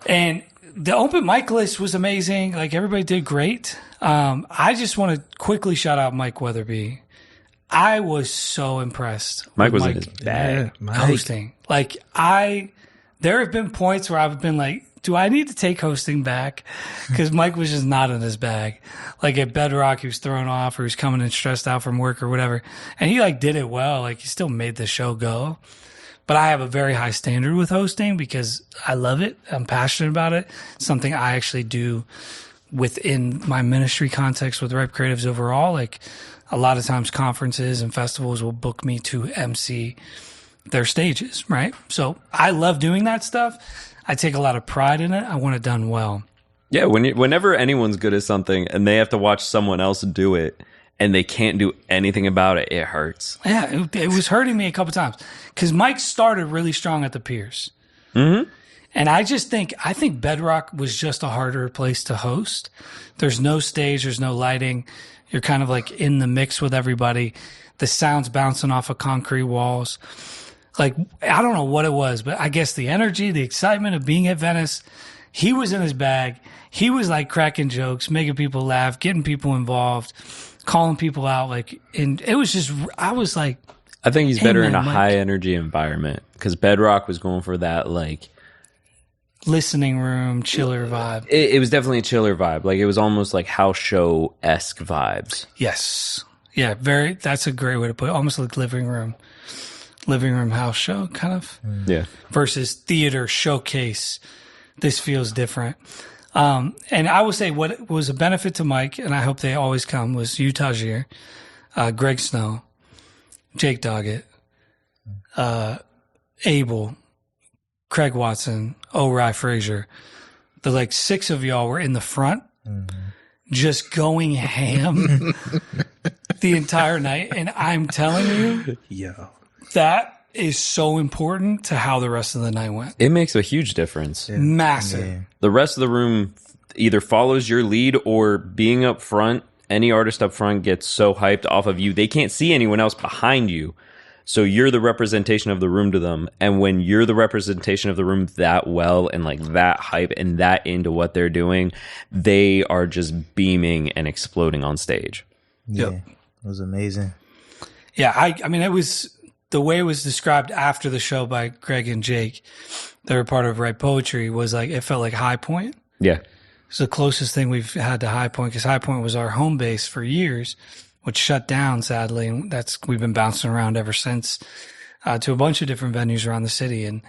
And the open mic list was amazing. Like, everybody did great. I just want to quickly shout out Mike Weatherby. I was so impressed. Mike was in his bag. Hosting. Like, there have been points where I've been like, do I need to take hosting back? Because Mike was just not in his bag. Like at Bedrock, he was thrown off, or he was coming in stressed out from work or whatever. And he like did it well. Like, he still made the show go. But I have a very high standard with hosting because I love it. I'm passionate about it. It's something I actually do within my ministry context with Ripe Creatives overall. Like, a lot of times conferences and festivals will book me to MC their stages, right? So I love doing that stuff. I take a lot of pride in it. I want it done well. Yeah, whenever anyone's good at something and they have to watch someone else do it and they can't do anything about it, it hurts. Yeah, it was hurting me a couple times because Mike started really strong at the Piers. Mm-hmm. And I think Bedrock was just a harder place to host. There's no stage, there's no lighting. You're kind of like in the mix with everybody. The sound's bouncing off of concrete walls. Like, I don't know what it was, but I guess the energy, the excitement of being at Venice, he was in his bag. He was like cracking jokes, making people laugh, getting people involved, calling people out. Like, and it was just, I was like, I think he's better in a high energy environment because Bedrock was going for that, like, listening room, chiller vibe. It was definitely a chiller vibe. Like, it was almost like house show-esque vibes. Yes. Yeah, that's a great way to put it. Almost like living room house show kind of. Yeah. Versus theater showcase. This feels different. And I would say what was a benefit to Mike, and I hope they always come, was you, Tahjir, Greg Snow, Jake Doggett, Abel, Craig Watson, O'Reilly Frazier. The like 6 of y'all were in the front, just going ham. the entire night. And I'm telling you, Yeah. that is so important to how the rest of the night went. It makes a huge difference. Massive. Yeah. The rest of the room either follows your lead, or being up front, any artist up front gets so hyped off of you, they can't see anyone else behind you. So you're the representation of the room to them. And when you're the representation of the room that well and like that hype and that into what they're doing, they are just beaming and exploding on stage. Yeah. Yep. It was amazing. Yeah, I mean, it was the way it was described after the show by Greg and Jake. They were part of Write Poetry. Was like, it felt like High Point. Yeah. It's the closest thing we've had to High Point, because High Point was our home base for years, which shut down sadly, and we've been bouncing around ever since to a bunch of different venues around the city.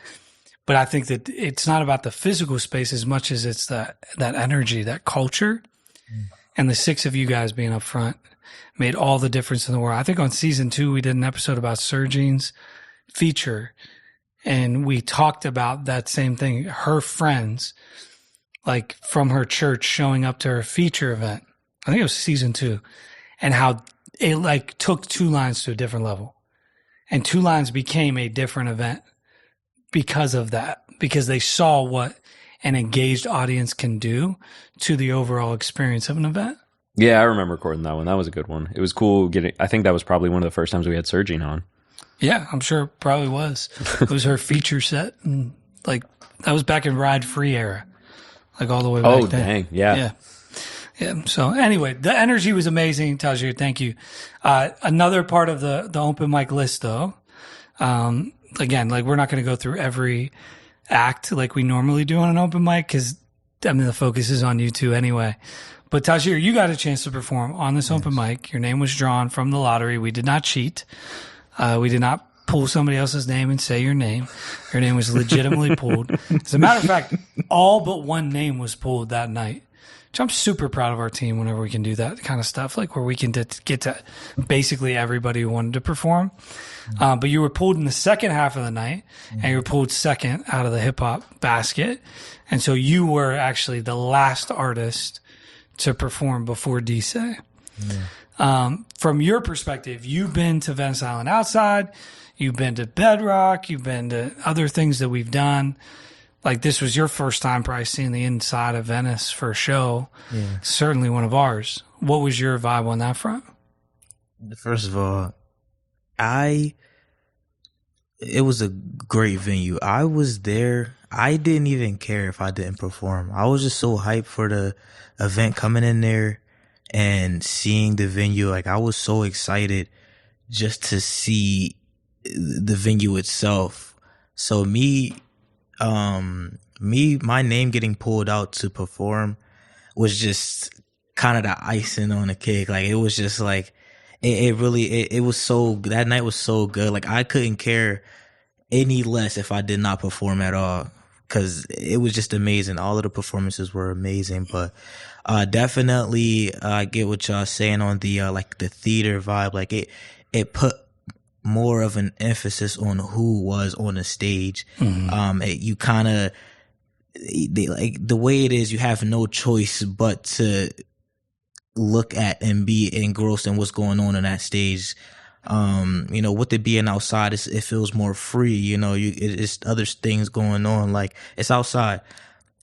But I think that it's not about the physical space as much as it's that energy, that culture, and the 6 of you guys being up front made all the difference in the world. I think on season 2 we did an episode about Sergine's feature, and we talked about that same thing. Her friends, like from her church, showing up to her feature event. I think it was season 2. And how it like took 2 lines to a different level, and 2 lines became a different event because of that, because they saw what an engaged audience can do to the overall experience of an event. Yeah, I remember recording that one. That was a good one. It was cool I think that was probably one of the first times we had Sergine on. Yeah, I'm sure it probably was. It was her feature set. And like, that was back in Ride Free era, like all the way back then. Dang. Yeah. Yeah. Yeah. So anyway, the energy was amazing. Tahjir, thank you. Another part of the open mic list though, again, like we're not going to go through every act like we normally do on an open mic, because I mean, the focus is on you two anyway. But Tahjir, you got a chance to perform on this open mic. Your name was drawn from the lottery. We did not cheat. We did not pull somebody else's name and say your name. Your name was legitimately pulled. As a matter of fact, all but one name was pulled that night. Which I'm super proud of our team whenever we can do that kind of stuff, like where we can get to basically everybody who wanted to perform. But you were pulled in the second half of the night, and you were pulled second out of the hip hop basket. And so you were actually the last artist to perform before Dise. From your perspective, you've been to Venice Island Outside, you've been to Bedrock, you've been to other things that we've done. Like, this was your first time probably seeing the inside of Venice for a show. Yeah. Certainly one of ours. What was your vibe on that front? First of all, it was a great venue. I was there. I didn't even care if I didn't perform. I was just so hyped for the event, coming in there and seeing the venue. Like, I was so excited just to see the venue itself. So my name getting pulled out to perform was just kind of the icing on the cake. Like, it was just like, it was so, that night was so good. Like, I couldn't care any less if I did not perform at all, because it was just amazing. All of the performances were amazing. But definitely I get what y'all saying on the like the theater vibe. Like, it put more of an emphasis on who was on the stage. You kind of, like, the way it is, you have no choice but to look at and be engrossed in what's going on in that stage. With it being outside, it feels more free. It's other things going on. Like, it's outside,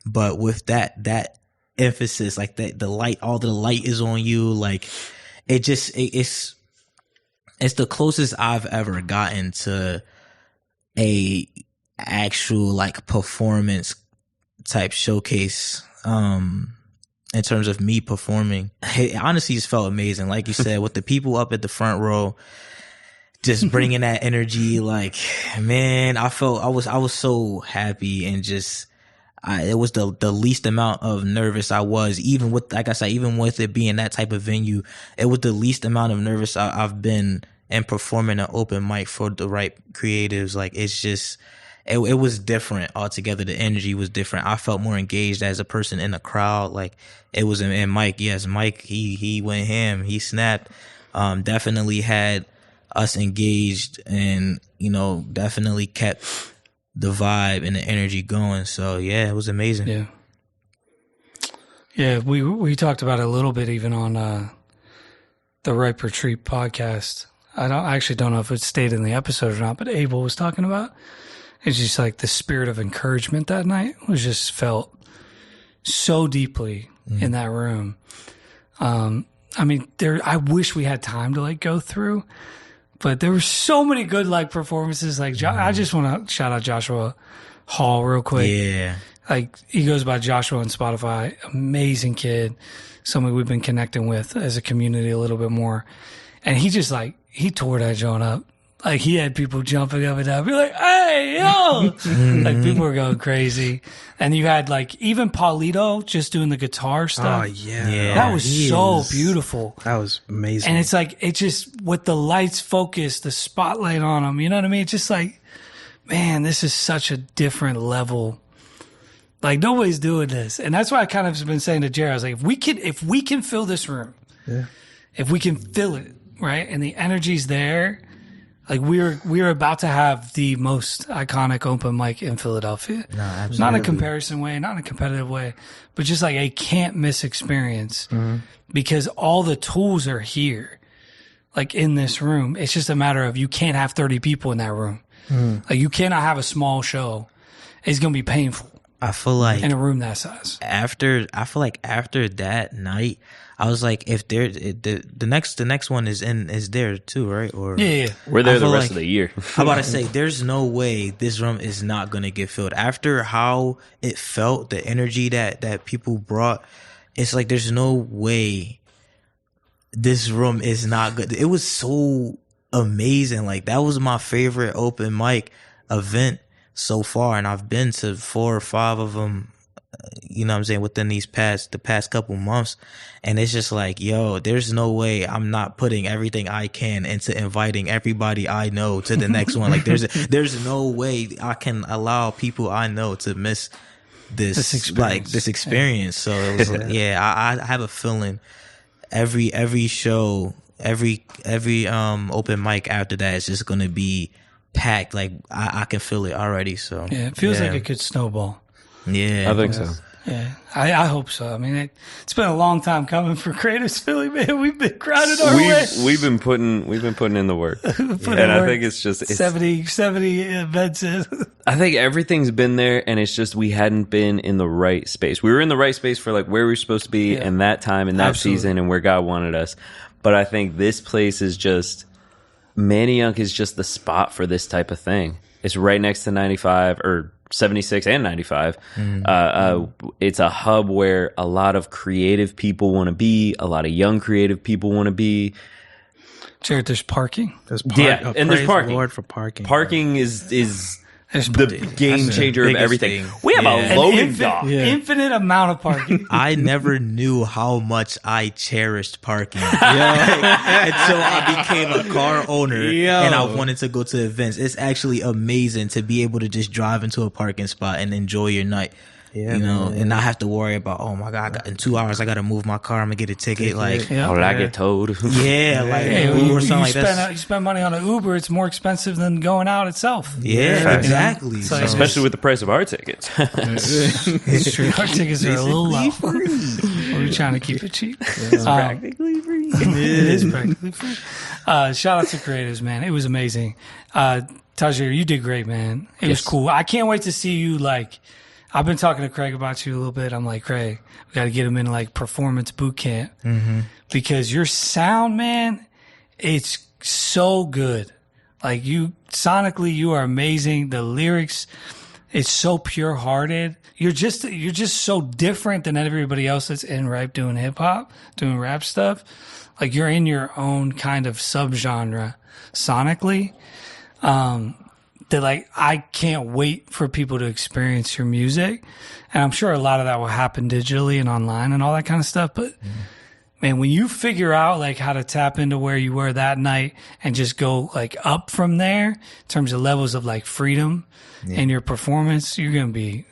but with that emphasis, like the light, all the light is on you. Like, it's the closest I've ever gotten to a actual like performance type showcase. In terms of me performing, it honestly just felt amazing. Like you said, with the people up at the front row, just bringing that energy. Like, man, I was so happy, and just, it was the least amount of nervous I was, even with, like I said, even with it being that type of venue, it was the least amount of nervous I've been in performing an open mic for the Write Creatives. Like, it's just, it was different altogether. The energy was different. I felt more engaged as a person in the crowd. Like, it was, and Mike, he went ham. He snapped. Definitely had us engaged, and, definitely kept the vibe and the energy going. So yeah, it was amazing. Yeah. We talked about it a little bit even on the Ripe Retreat podcast. I actually don't know if it stayed in the episode or not, but Abel was talking about. It's just like the spirit of encouragement that night was just felt so deeply in that room. I mean, I wish we had time to like go through, but there were so many good like performances. Like I just want to shout out Joshua Hall real quick. Yeah. Like he goes by Joshua on Spotify. Amazing kid. Somebody we've been connecting with as a community a little bit more. And he just like, he tore that joint up. Like he had people jumping up and down. Be like, hey, yo! Like people were going crazy. And you had like even Paulito just doing the guitar stuff. Oh, yeah. That was so beautiful. That was amazing. And it's like, it just, with the lights focused, the spotlight on them, you know what I mean? It's just like, man, this is such a different level. Like nobody's doing this. And that's why I kind of been saying to Jarrett, I was like, if we can fill this room, if we can fill it, right? And the energy's there. Like we're about to have the most iconic open mic in Philadelphia. No, absolutely. Not in a comparison way, not in a competitive way, but just like a can't miss experience because all the tools are here, like in this room. It's just a matter of you can't have 30 people in that room. Like you cannot have a small show. It's going to be painful. I feel like in a room that size. After that night, I was like, if the next one is there too, right? Or yeah. We're there the rest of the year. I'm about to say, there's no way this room is not gonna get filled. After how it felt, the energy that people brought, it's like there's no way this room is not good. It was so amazing. Like that was my favorite open mic event so far, and I've been to 4 or 5 of them, you know what I'm saying, within the past couple months. And it's just like, yo, there's no way I'm not putting everything I can into inviting everybody I know to the next one. Like there's no way I can allow people I know to miss this experience. So it was like, I have a feeling every show, every open mic after that is just going to be packed. Like I can feel it already. So yeah, it feels like it could snowball. Yeah, I think so. Yeah, I hope so. I mean, it's been a long time coming for Creatives Philly, man. We've been grinding our way. We've been putting in the work, I think it's just 70 events in. I think everything's been there, and it's just we hadn't been in the right space. We were in the right space for like where we were supposed to be in that time, in that season, and where God wanted us. But I think this place is just Manayunk is just the spot for this type of thing. It's right next to 95 or 76 and 95. It's a hub where a lot of creative people want to be, a lot of young creative people want to be. Jarrett, there's parking. There's and there's parking. Lord for parking. Parking is the game changer of everything. We have a loading dock. Infinite amount of parking. I never knew how much I cherished parking until I became a car owner and I wanted to go to events. It's actually amazing to be able to just drive into a parking spot and enjoy your night. Yeah, you know, and not have to worry about, oh my God, in 2 hours I got to move my car. I'm gonna get a ticket. Like, I get towed. You spend money on an Uber. It's more expensive than going out itself. Yeah, exactly. So, especially with the price of our tickets. It's true. Our tickets are a little low. We're trying to keep it cheap. It's practically free. It is practically free. Shout out to Creatives, man. It was amazing. Tahjir, you did great, man. It was cool. I can't wait to see you like. I've been talking to Craig about you a little bit. I'm like, Craig, we got to get him in like performance boot camp because your sound, man, it's so good. Like sonically, you are amazing. The lyrics, it's so pure hearted. You're just so different than everybody else that's in rap doing hip hop, doing rap stuff. Like you're in your own kind of subgenre sonically. That like I can't wait for people to experience your music, and I'm sure a lot of that will happen digitally and online and all that kind of stuff. But man, when you figure out like how to tap into where you were that night and just go like up from there in terms of levels of like freedom in your performance, you're gonna be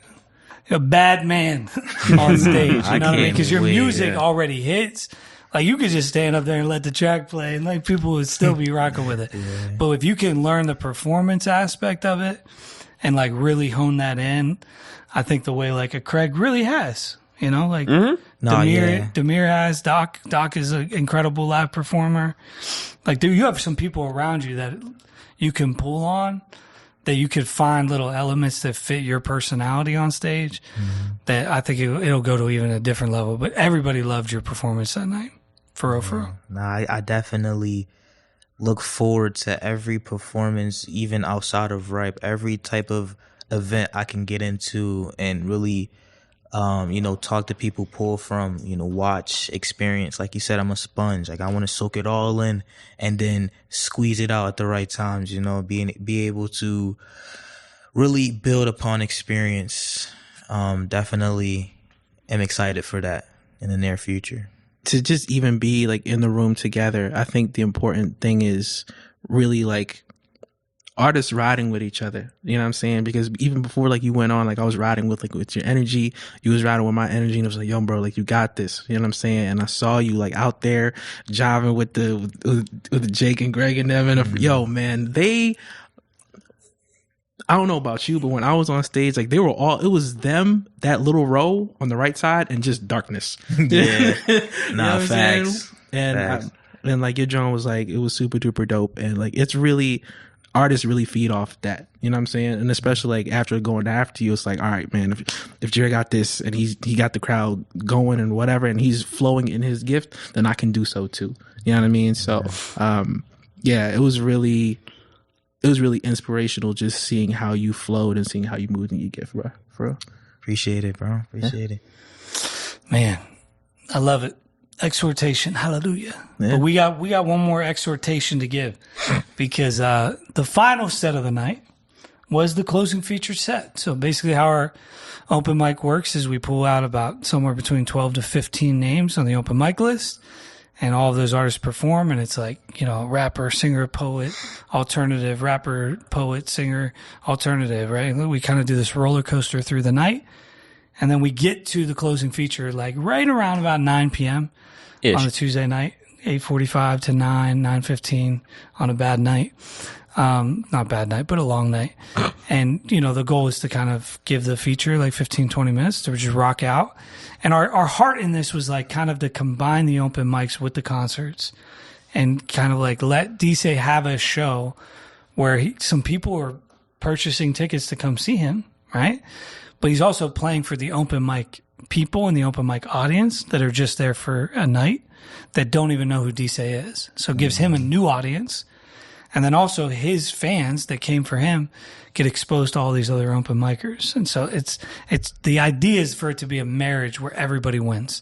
a bad man on stage. You know what I mean? Because your music already hits. Like you could just stand up there and let the track play and like people would still be rocking with it. But if you can learn the performance aspect of it and like really hone that in, I think the way like a Craig really has, You know, like No, Demir has Doc. Doc is an incredible live performer. Like, you have some people around you that you can pull on, that you could find little elements that fit your personality on stage. That I think it'll go to even a different level. But everybody loved your performance that night, for real, for real. Nah, I definitely look forward to every performance, even outside of Ripe, every type of event I can get into and really, talk to people, pull from, watch, experience. Like you said, I'm a sponge. Like, I want to soak it all in and then squeeze it out at the right times, be able to really build upon experience. Definitely am excited for that in the near future. To just even be like in the room together, I think the important thing is really like artists riding with each other. You know what I'm saying? Because even before like you went on, like I was riding with your energy, you was riding with my energy, and it was like, yo, bro, like you got this. You know what I'm saying? And I saw you like out there jiving with the Jake and Greg and them, and yo, man, I don't know about you, but when I was on stage, like it was them, that little row on the right side, and just darkness. Yeah. Nah, facts. And like your John was like, it was super duper dope. And like, it's really, artists really feed off that. You know what I'm saying? And especially like after going after you, it's like, all right, man, if Jerry got this and he got the crowd going and whatever, and he's flowing in his gift, then I can do so too. You know what I mean? So, it was really inspirational just seeing how you flowed and seeing how you moved in your gift, bro. For real. Appreciate it, bro. Appreciate it. Man, I love it. Exhortation. Hallelujah. Yeah. But we got one more exhortation to give because the final set of the night was the closing feature set. So basically how our open mic works is we pull out about somewhere between 12 to 15 names on the open mic list. And all of those artists perform, and it's like, rapper, singer, poet, alternative, rapper, poet, singer, alternative, right? We kind of do this roller coaster through the night. And then we get to the closing feature, like right around about 9 p.m. Ish. On a Tuesday night, 8:45 to 9:15 on a bad night. Not bad night, but a long night. And, the goal is to kind of give the feature like 15, 20 minutes to just rock out. And our heart in this was like kind of to combine the open mics with the concerts and kind of like let Dise have a show where some people are purchasing tickets to come see him, right? But he's also playing for the open mic people and the open mic audience that are just there for a night that don't even know who Dise is. So it gives him a new audience. And then also his fans that came for him get exposed to all these other open micers. And so it's the idea is for it to be a marriage where everybody wins.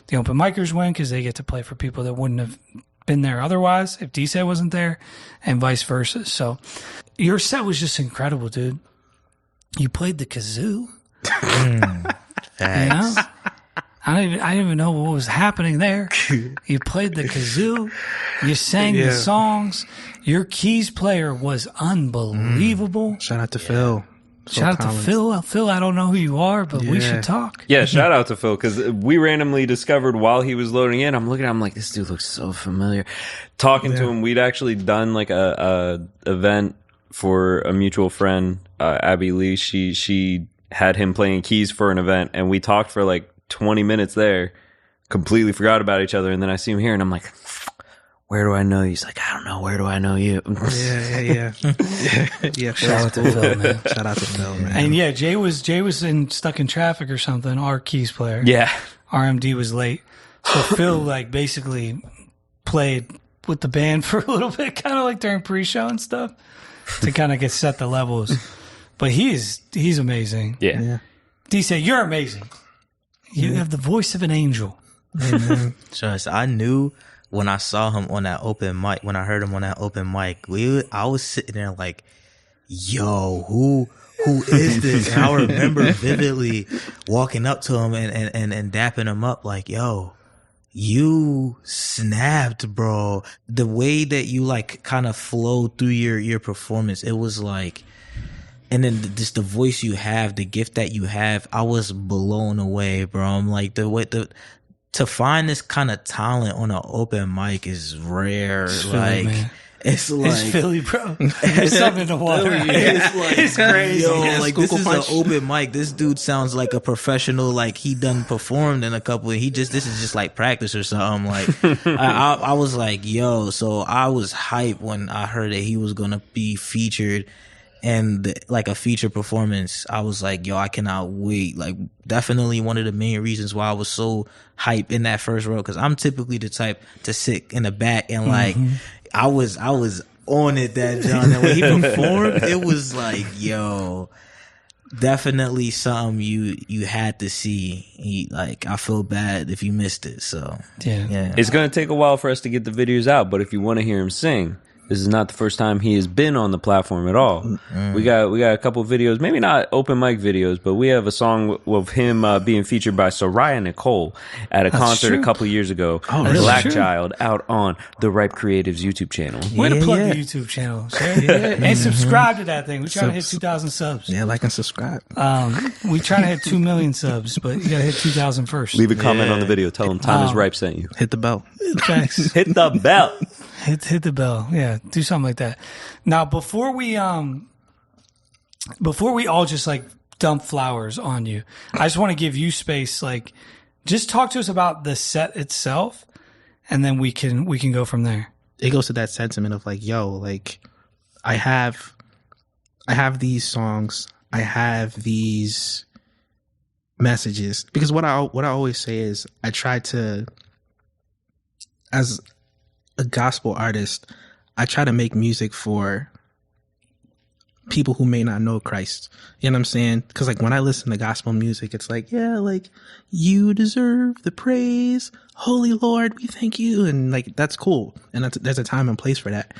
The open micers win because they get to play for people that wouldn't have been there otherwise if Dise wasn't there, and vice versa. So your set was just incredible, dude. You played the kazoo. Facts. I didn't even know what was happening there. You played the kazoo. You sang the songs. Your keys player was unbelievable. Shout out to Phil. Shout out to Phil. Phil, I don't know who you are, but we should talk. Yeah, shout out to Phil, because we randomly discovered while he was loading in, I'm looking at him like, this dude looks so familiar. Talking to him, we'd actually done like a event for a mutual friend, Abby Lee. She had him playing keys for an event, and we talked for like 20 minutes there, completely forgot about each other, and then I see him here, and I'm like, where do I know you? He's like, I don't know, where do I know you? Yeah. Shout out to Phil, man. Shout out to Phil, man. And yeah, Jay was stuck in traffic or something, our keys player. Yeah. RMD was late. So Phil like basically played with the band for a little bit, kind of like during pre-show and stuff, to kind of set the levels. But he's amazing. Yeah. Dise, you're amazing. You have the voice of an angel. Trust, I knew when I saw him on that open mic, when I heard him on that open mic, I was sitting there like, yo, who is this? And I remember vividly walking up to him and dapping him up like, yo, you snapped, bro. The way that you like kind of flowed through your performance, it was like, and then just the voice you have, the gift that you have, I was blown away, bro. I'm like, to find this kind of talent on an open mic is rare. Philly, like, man. It's like It's Philly, bro. There's something in the water. It's like It's crazy. Yo, Yeah, like this Skull is Punch. an open mic. This dude sounds like a professional. Like he done performed in a couple. This is just like practice or something. Like I was like, yo. So I was hyped when I heard that he was gonna be featured. And like a feature performance, I was like, yo, I cannot wait. Like definitely one of the main reasons why I was so hyped in that first row. Cause I'm typically the type to sit in the back and like, I was on it that John. And when he performed, it was like, yo, definitely something you had to see. I feel bad if you missed it. So yeah. It's going to take a while for us to get the videos out, but if you want to hear him sing, this is not the first time he has been on the platform at all. We got a couple of videos, maybe not open mic videos, but we have a song of him being featured by Soraya Nicole at a concert a couple of years ago. Black Child out on the Ripe Creatives YouTube channel. Way to plug the YouTube channel, sir. And subscribe to that thing. We're trying to hit 2,000 subs. Yeah, like and subscribe. We trying to hit 2 million subs, but you got to hit 2,000 first. Leave a comment on the video. Tell him Time is Ripe sent you. Hit the bell. Thanks. Hit the bell. Hit the bell. Yeah, do something like that. Now, before we all just like dump flowers on you, I just want to give you space. Like, just talk to us about the set itself, and then we can go from there. It goes to that sentiment of like, yo, like I have these songs, I have these messages, because what I always say is I try to, as a gospel artist, I try to make music for people who may not know Christ. You know what I'm saying? Because like when I listen to gospel music, it's like, yeah, like you deserve the praise, Holy Lord, we thank you, and like that's cool, and there's a time and place for that.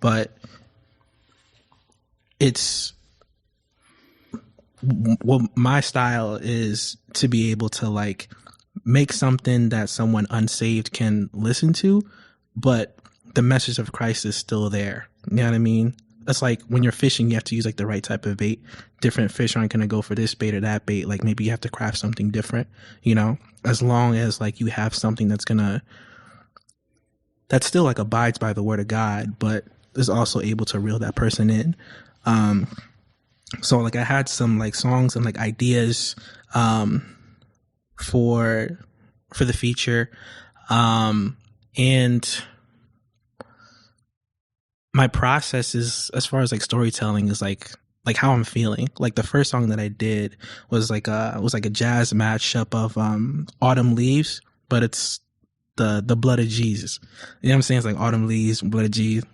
But it's my style is to be able to like make something that someone unsaved can listen to, but the message of Christ is still there. You know what I mean? That's like when you're fishing, you have to use like the right type of bait. Different fish aren't going to go for this bait or that bait. Like maybe you have to craft something different, you know, as long as like you have something that still like abides by the word of God, but is also able to reel that person in. So like I had some like songs and like ideas, for the feature, and my process is, as far as like storytelling, is like how I'm feeling. Like the first song that I did was like a jazz mashup of Autumn Leaves, but it's the blood of Jesus. You know what I'm saying? It's like Autumn Leaves, blood of Jesus.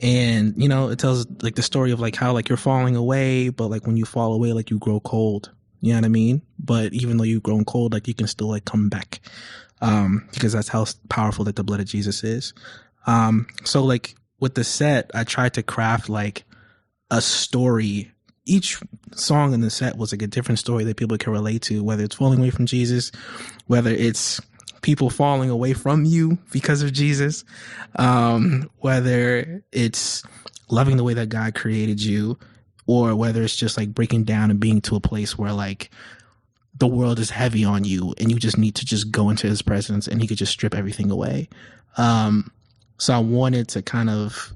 And you know, it tells like the story of like how like you're falling away, but like when you fall away, like you grow cold. You know what I mean? But even though you've grown cold, like you can still like come back, because that's how powerful that the blood of Jesus is. So like with the set, I tried to craft like a story. Each song in the set was like a different story that people can relate to, whether it's falling away from Jesus, whether it's people falling away from you because of Jesus, whether it's loving the way that God created you, or whether it's just like breaking down and being to a place where like the world is heavy on you and you just need to just go into his presence and he could just strip everything away. So I wanted to kind of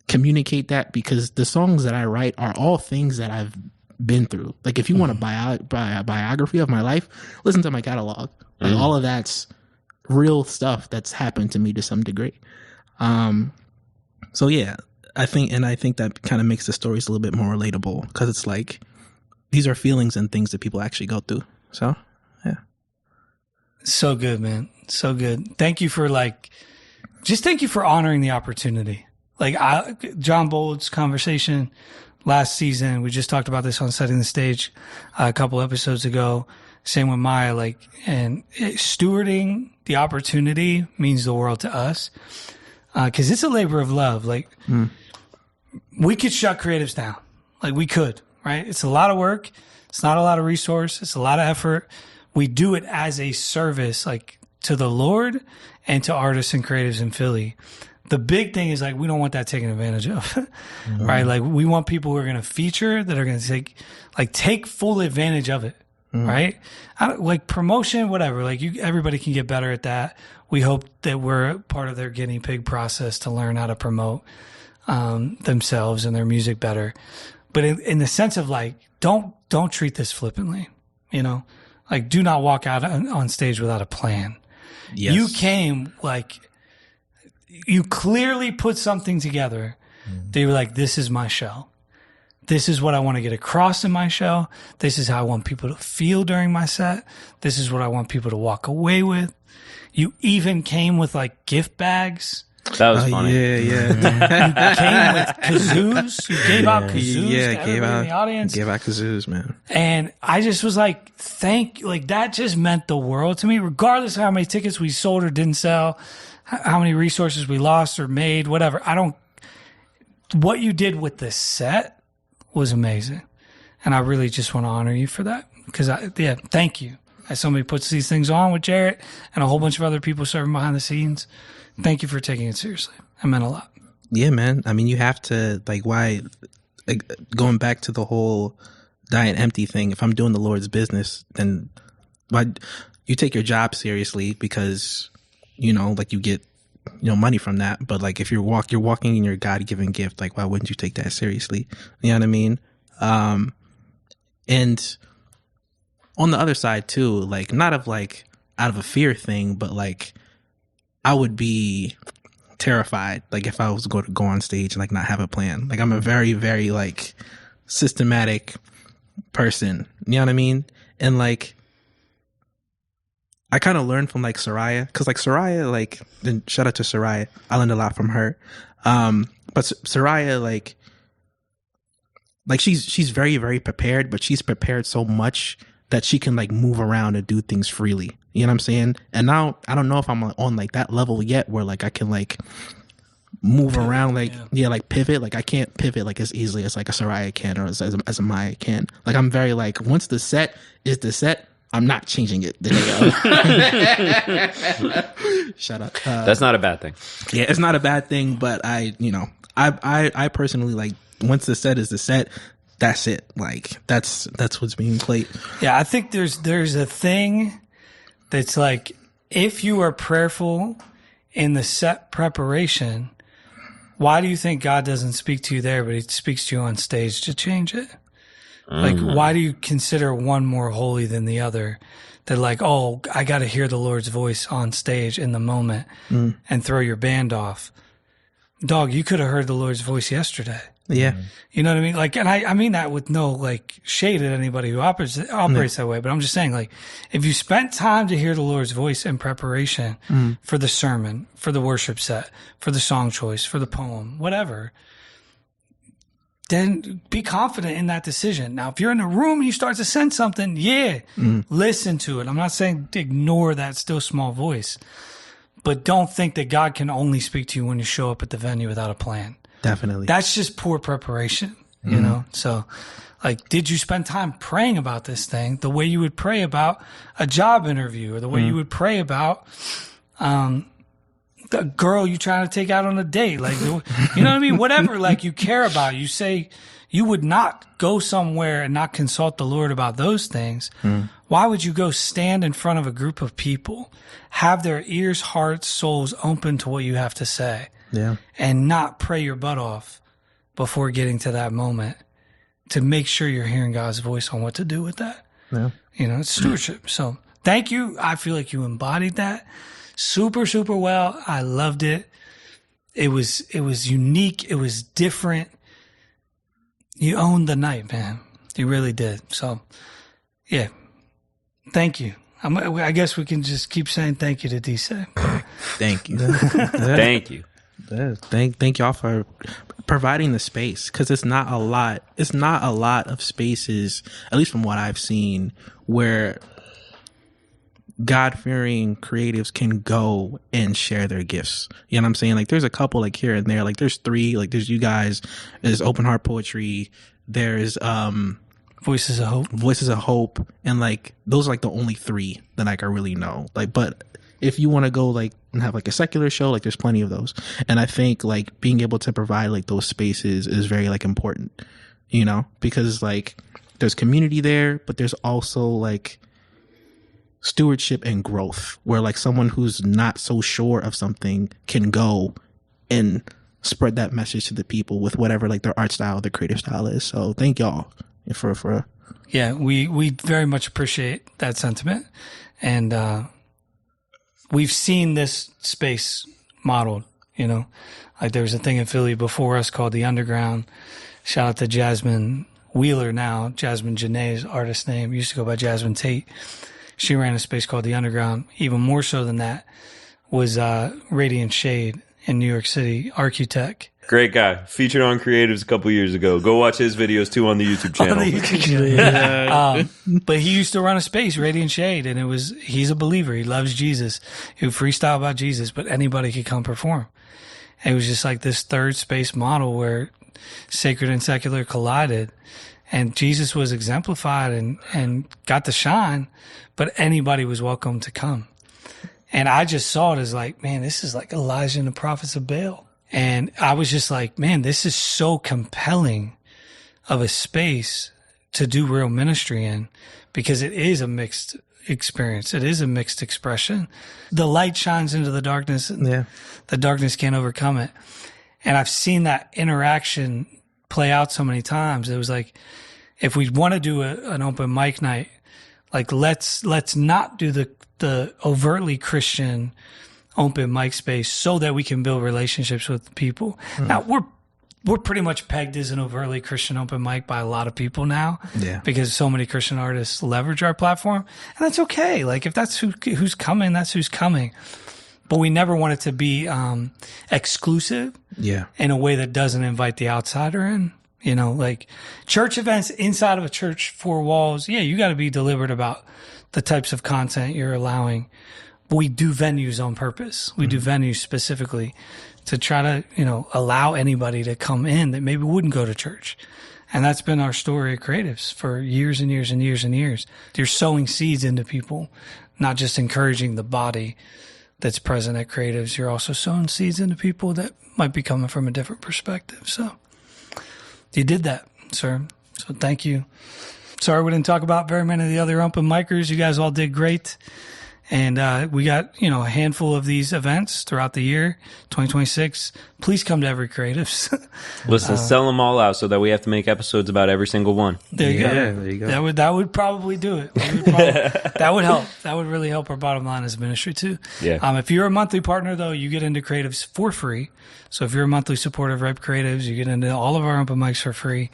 communicate that, because the songs that I write are all things that I've been through. Like if you want a biography of my life, listen to my catalog. Like all of that's real stuff that's happened to me to some degree. So yeah, I think that kind of makes the stories a little bit more relatable, because it's like these are feelings and things that people actually go through. So yeah. So good, man. So good. Thank you for honoring the opportunity. Like John Bold's conversation last season, we just talked about this on Setting the Stage a couple episodes ago. Same with Maya, stewarding the opportunity means the world to us. 'Cause it's a labor of love. We could shut creatives down. Like we could, right? It's a lot of work. It's not a lot of resource. It's a lot of effort. We do it as a service, like to the Lord and to artists and creatives in Philly. The big thing is like, we don't want that taken advantage of, right? Like we want people who are going to feature, that are going to take full advantage of it. right? Like promotion, whatever. Like everybody can get better at that. We hope that we're part of their guinea pig process to learn how to promote themselves and their music better. But in the sense of like, don't treat this flippantly, like do not walk out on stage without a plan. Yes. You came like, you clearly put something together. They were like, this is my show. This is what I want to get across in my show. This is how I want people to feel during my set. This is what I want people to walk away with. You even came with like gift bags. That was funny. Yeah. You came with kazoos. You gave out kazoos to everybody in the audience. Gave out kazoos, man. And I just was like, that just meant the world to me, regardless of how many tickets we sold or didn't sell, how many resources we lost or made, whatever. What you did with the set was amazing. And I really just want to honor you for that. Because, thank you. As somebody puts these things on with Jarrett and a whole bunch of other people serving behind the scenes, thank you for taking it seriously. It meant a lot. Yeah, man. I mean, you have to, going back to the whole diet empty thing, if I'm doing the Lord's business, then you take your job seriously because, you get, money from that. But like if you're walking in your God-given gift, like why wouldn't you take that seriously? You know what I mean? And on the other side too, like not of like out of a fear thing, but like I would be terrified like if I was going to go on stage and like not have a plan. Like I'm a very, very like systematic person. You know what I mean? And like I kind of learned from like Soraya, because like Soraya, like, and shout out to Soraya, I learned a lot from her. But Soraya, like she's very, very prepared, but she's prepared so much that she can like move around and do things freely. You know what I'm saying? And now I don't know if I'm on like that level yet where like I can like move around, like like pivot. Like I can't pivot like as easily as like a Soraya can or as a Maya can. Like I'm very like, once the set is the set, I'm not changing it. There you go. Shut up. That's not a bad thing. Yeah, it's not a bad thing, but I personally like, once the set is the set, that's it. Like that's what's being played. Yeah, I think there's a thing that's like, if you are prayerful in the set preparation, why do you think God doesn't speak to you there, but he speaks to you on stage to change it? Like, why do you consider one more holy than the other? That like, oh, I got to hear the Lord's voice on stage in the moment and throw your band off. Dog, you could have heard the Lord's voice yesterday. Yeah. You know what I mean? Like, and I mean that with no like shade at anybody who operates that way, but I'm just saying, like, if you spent time to hear the Lord's voice in preparation for the sermon, for the worship set, for the song choice, for the poem, whatever, then be confident in that decision. Now, if you're in a room and you start to sense something, listen to it. I'm not saying ignore that still small voice, but don't think that God can only speak to you when you show up at the venue without a plan. Definitely. That's just poor preparation, you know? So, like, did you spend time praying about this thing the way you would pray about a job interview, or the way you would pray about the girl you trying to take out on a date? Like, you know what I mean? Whatever, like, you care about. You say you would not go somewhere and not consult the Lord about those things. Why would you go stand in front of a group of people, have their ears, hearts, souls open to what you have to say? Yeah. And not pray your butt off before getting to that moment to make sure you're hearing God's voice on what to do with that. Yeah. You know, it's stewardship. So thank you. I feel like you embodied that super, super well. I loved it. It was unique. It was different. You owned the night, man. You really did. So yeah. Thank you. I guess we can just keep saying thank you to Dise. Thank you. Thank you. Thank y'all for providing the space, because it's not a lot of spaces, at least from what I've seen, where God-fearing creatives can go and share their gifts. You know what I'm saying? Like, there's a couple like here and there. Like, there's 3. Like, there's you guys. There's Open Heart Poetry. There's Voices of Hope, and like those are like the only 3 that like I really know. Like, but if you want to go like and have like a secular show, like there's plenty of those. And I think like being able to provide like those spaces is very like important, you know, because like there's community there, but there's also like stewardship and growth where like someone who's not so sure of something can go and spread that message to the people with whatever like their art style, their creative style is. So thank y'all for Yeah, we very much appreciate that sentiment. And we've seen this space modeled, you know. Like there was a thing in Philly before us called The Underground. Shout out to Jasmine Wheeler now. Jasmine Janae's artist name. Used to go by Jasmine Tate. She ran a space called The Underground. Even more so than that was Radiant Shade in New York City, Architect. Great guy. Featured on Creatives a couple years ago. Go watch his videos too on the YouTube channel. On the YouTube channel. But he used to run a space, Radiant Shade, and he's a believer. He loves Jesus. He would freestyle about Jesus, but anybody could come perform. And it was just like this third space model where sacred and secular collided. And Jesus was exemplified and got to shine, but anybody was welcome to come. And I just saw it as like, man, this is like Elijah and the prophets of Baal. And I was just like, man, this is so compelling of a space to do real ministry in, because it is a mixed experience. It is a mixed expression. The light shines into the darkness and the darkness can't overcome it. And I've seen that interaction play out so many times. It was like, if we want to do an open mic night, like let's not do the overtly Christian open mic space so that we can build relationships with people. Now we're pretty much pegged as an overtly Christian open mic by a lot of people now, because so many Christian artists leverage our platform, and that's okay. Like if that's who's coming, that's who's coming. But we never want it to be exclusive, in a way that doesn't invite the outsider in. You know, like church events inside of a church, four walls. Yeah, you got to be deliberate about the types of content you're allowing. But we do venues on purpose. We do venues specifically to try to, you know, allow anybody to come in that maybe wouldn't go to church. And that's been our story at Creatives for years and years and years and years. You're sowing seeds into people, not just encouraging the body that's present at Creatives. You're also sowing seeds into people that might be coming from a different perspective. So you did that, sir. So thank you. Sorry we didn't talk about very many of the other open micers. You guys all did great. And we got, you know, a handful of these events throughout the year, 2026. Please come to every Creatives. Listen, sell them all out so that we have to make episodes about every single one. There you go. There you go. That would probably do it. That would help. That would really help our bottom line as a ministry too. Yeah. If you're a monthly partner though, you get into Creatives for free. So if you're a monthly supporter of Ripe Creatives, you get into all of our open mics for free.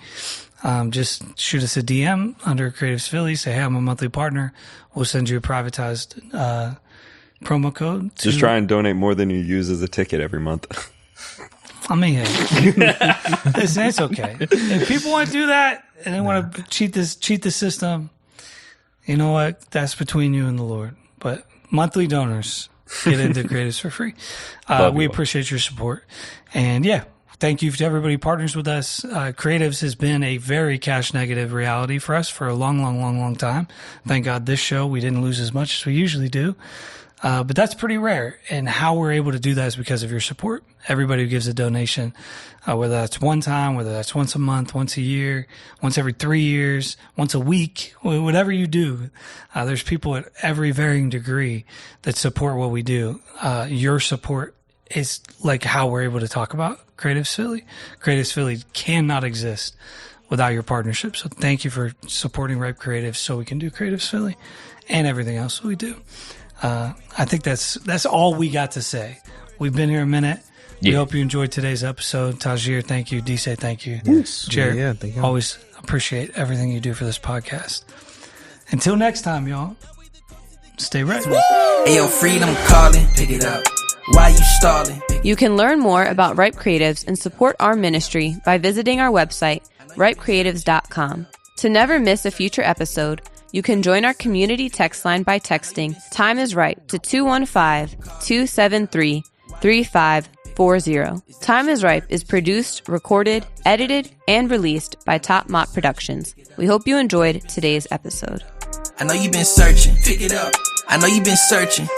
Just shoot us a DM under Creatives Philly. Say, hey, I'm a monthly partner. We'll send you a privatized promo code. Just try and donate more than you use as a ticket every month. I mean, hey, listen, it's okay. If people want to do that and they want to cheat the system, you know what? That's between you and the Lord. But monthly donors get into Creatives for free. We appreciate your support. And yeah, thank you to everybody who partners with us. Creatives has been a very cash negative reality for us for a long time. Thank God this show, we didn't lose as much as we usually do. But that's pretty rare. And how we're able to do that is because of your support. Everybody who gives a donation, whether that's one time, whether that's once a month, once a year, once every 3 years, once a week, whatever you do, there's people at every varying degree that support what we do. Your support is like how we're able to talk about Creatives Philly. Creatives Philly cannot exist without your partnership. So thank you for supporting Ripe Creatives so we can do Creatives Philly and everything else we do. I think that's all we got to say. We've been here a minute. We hope you enjoyed today's episode. Tahjir, thank you. Dise, thank you. Yes. Jarrett, Thank you. always appreciate everything you do for this podcast. Until next time, y'all, stay right. Ayo, freedom calling, pick it up. Why you stalling? You can learn more about Ripe Creatives and support our ministry by visiting our website, ripecreatives.com. To never miss a future episode, you can join our community text line by texting Time is Ripe to 215-273-3540. Time is Ripe is produced, recorded, edited, and released by Top Mott Productions. We hope you enjoyed today's episode. I know you've been searching, pick it up. I know you've been searching.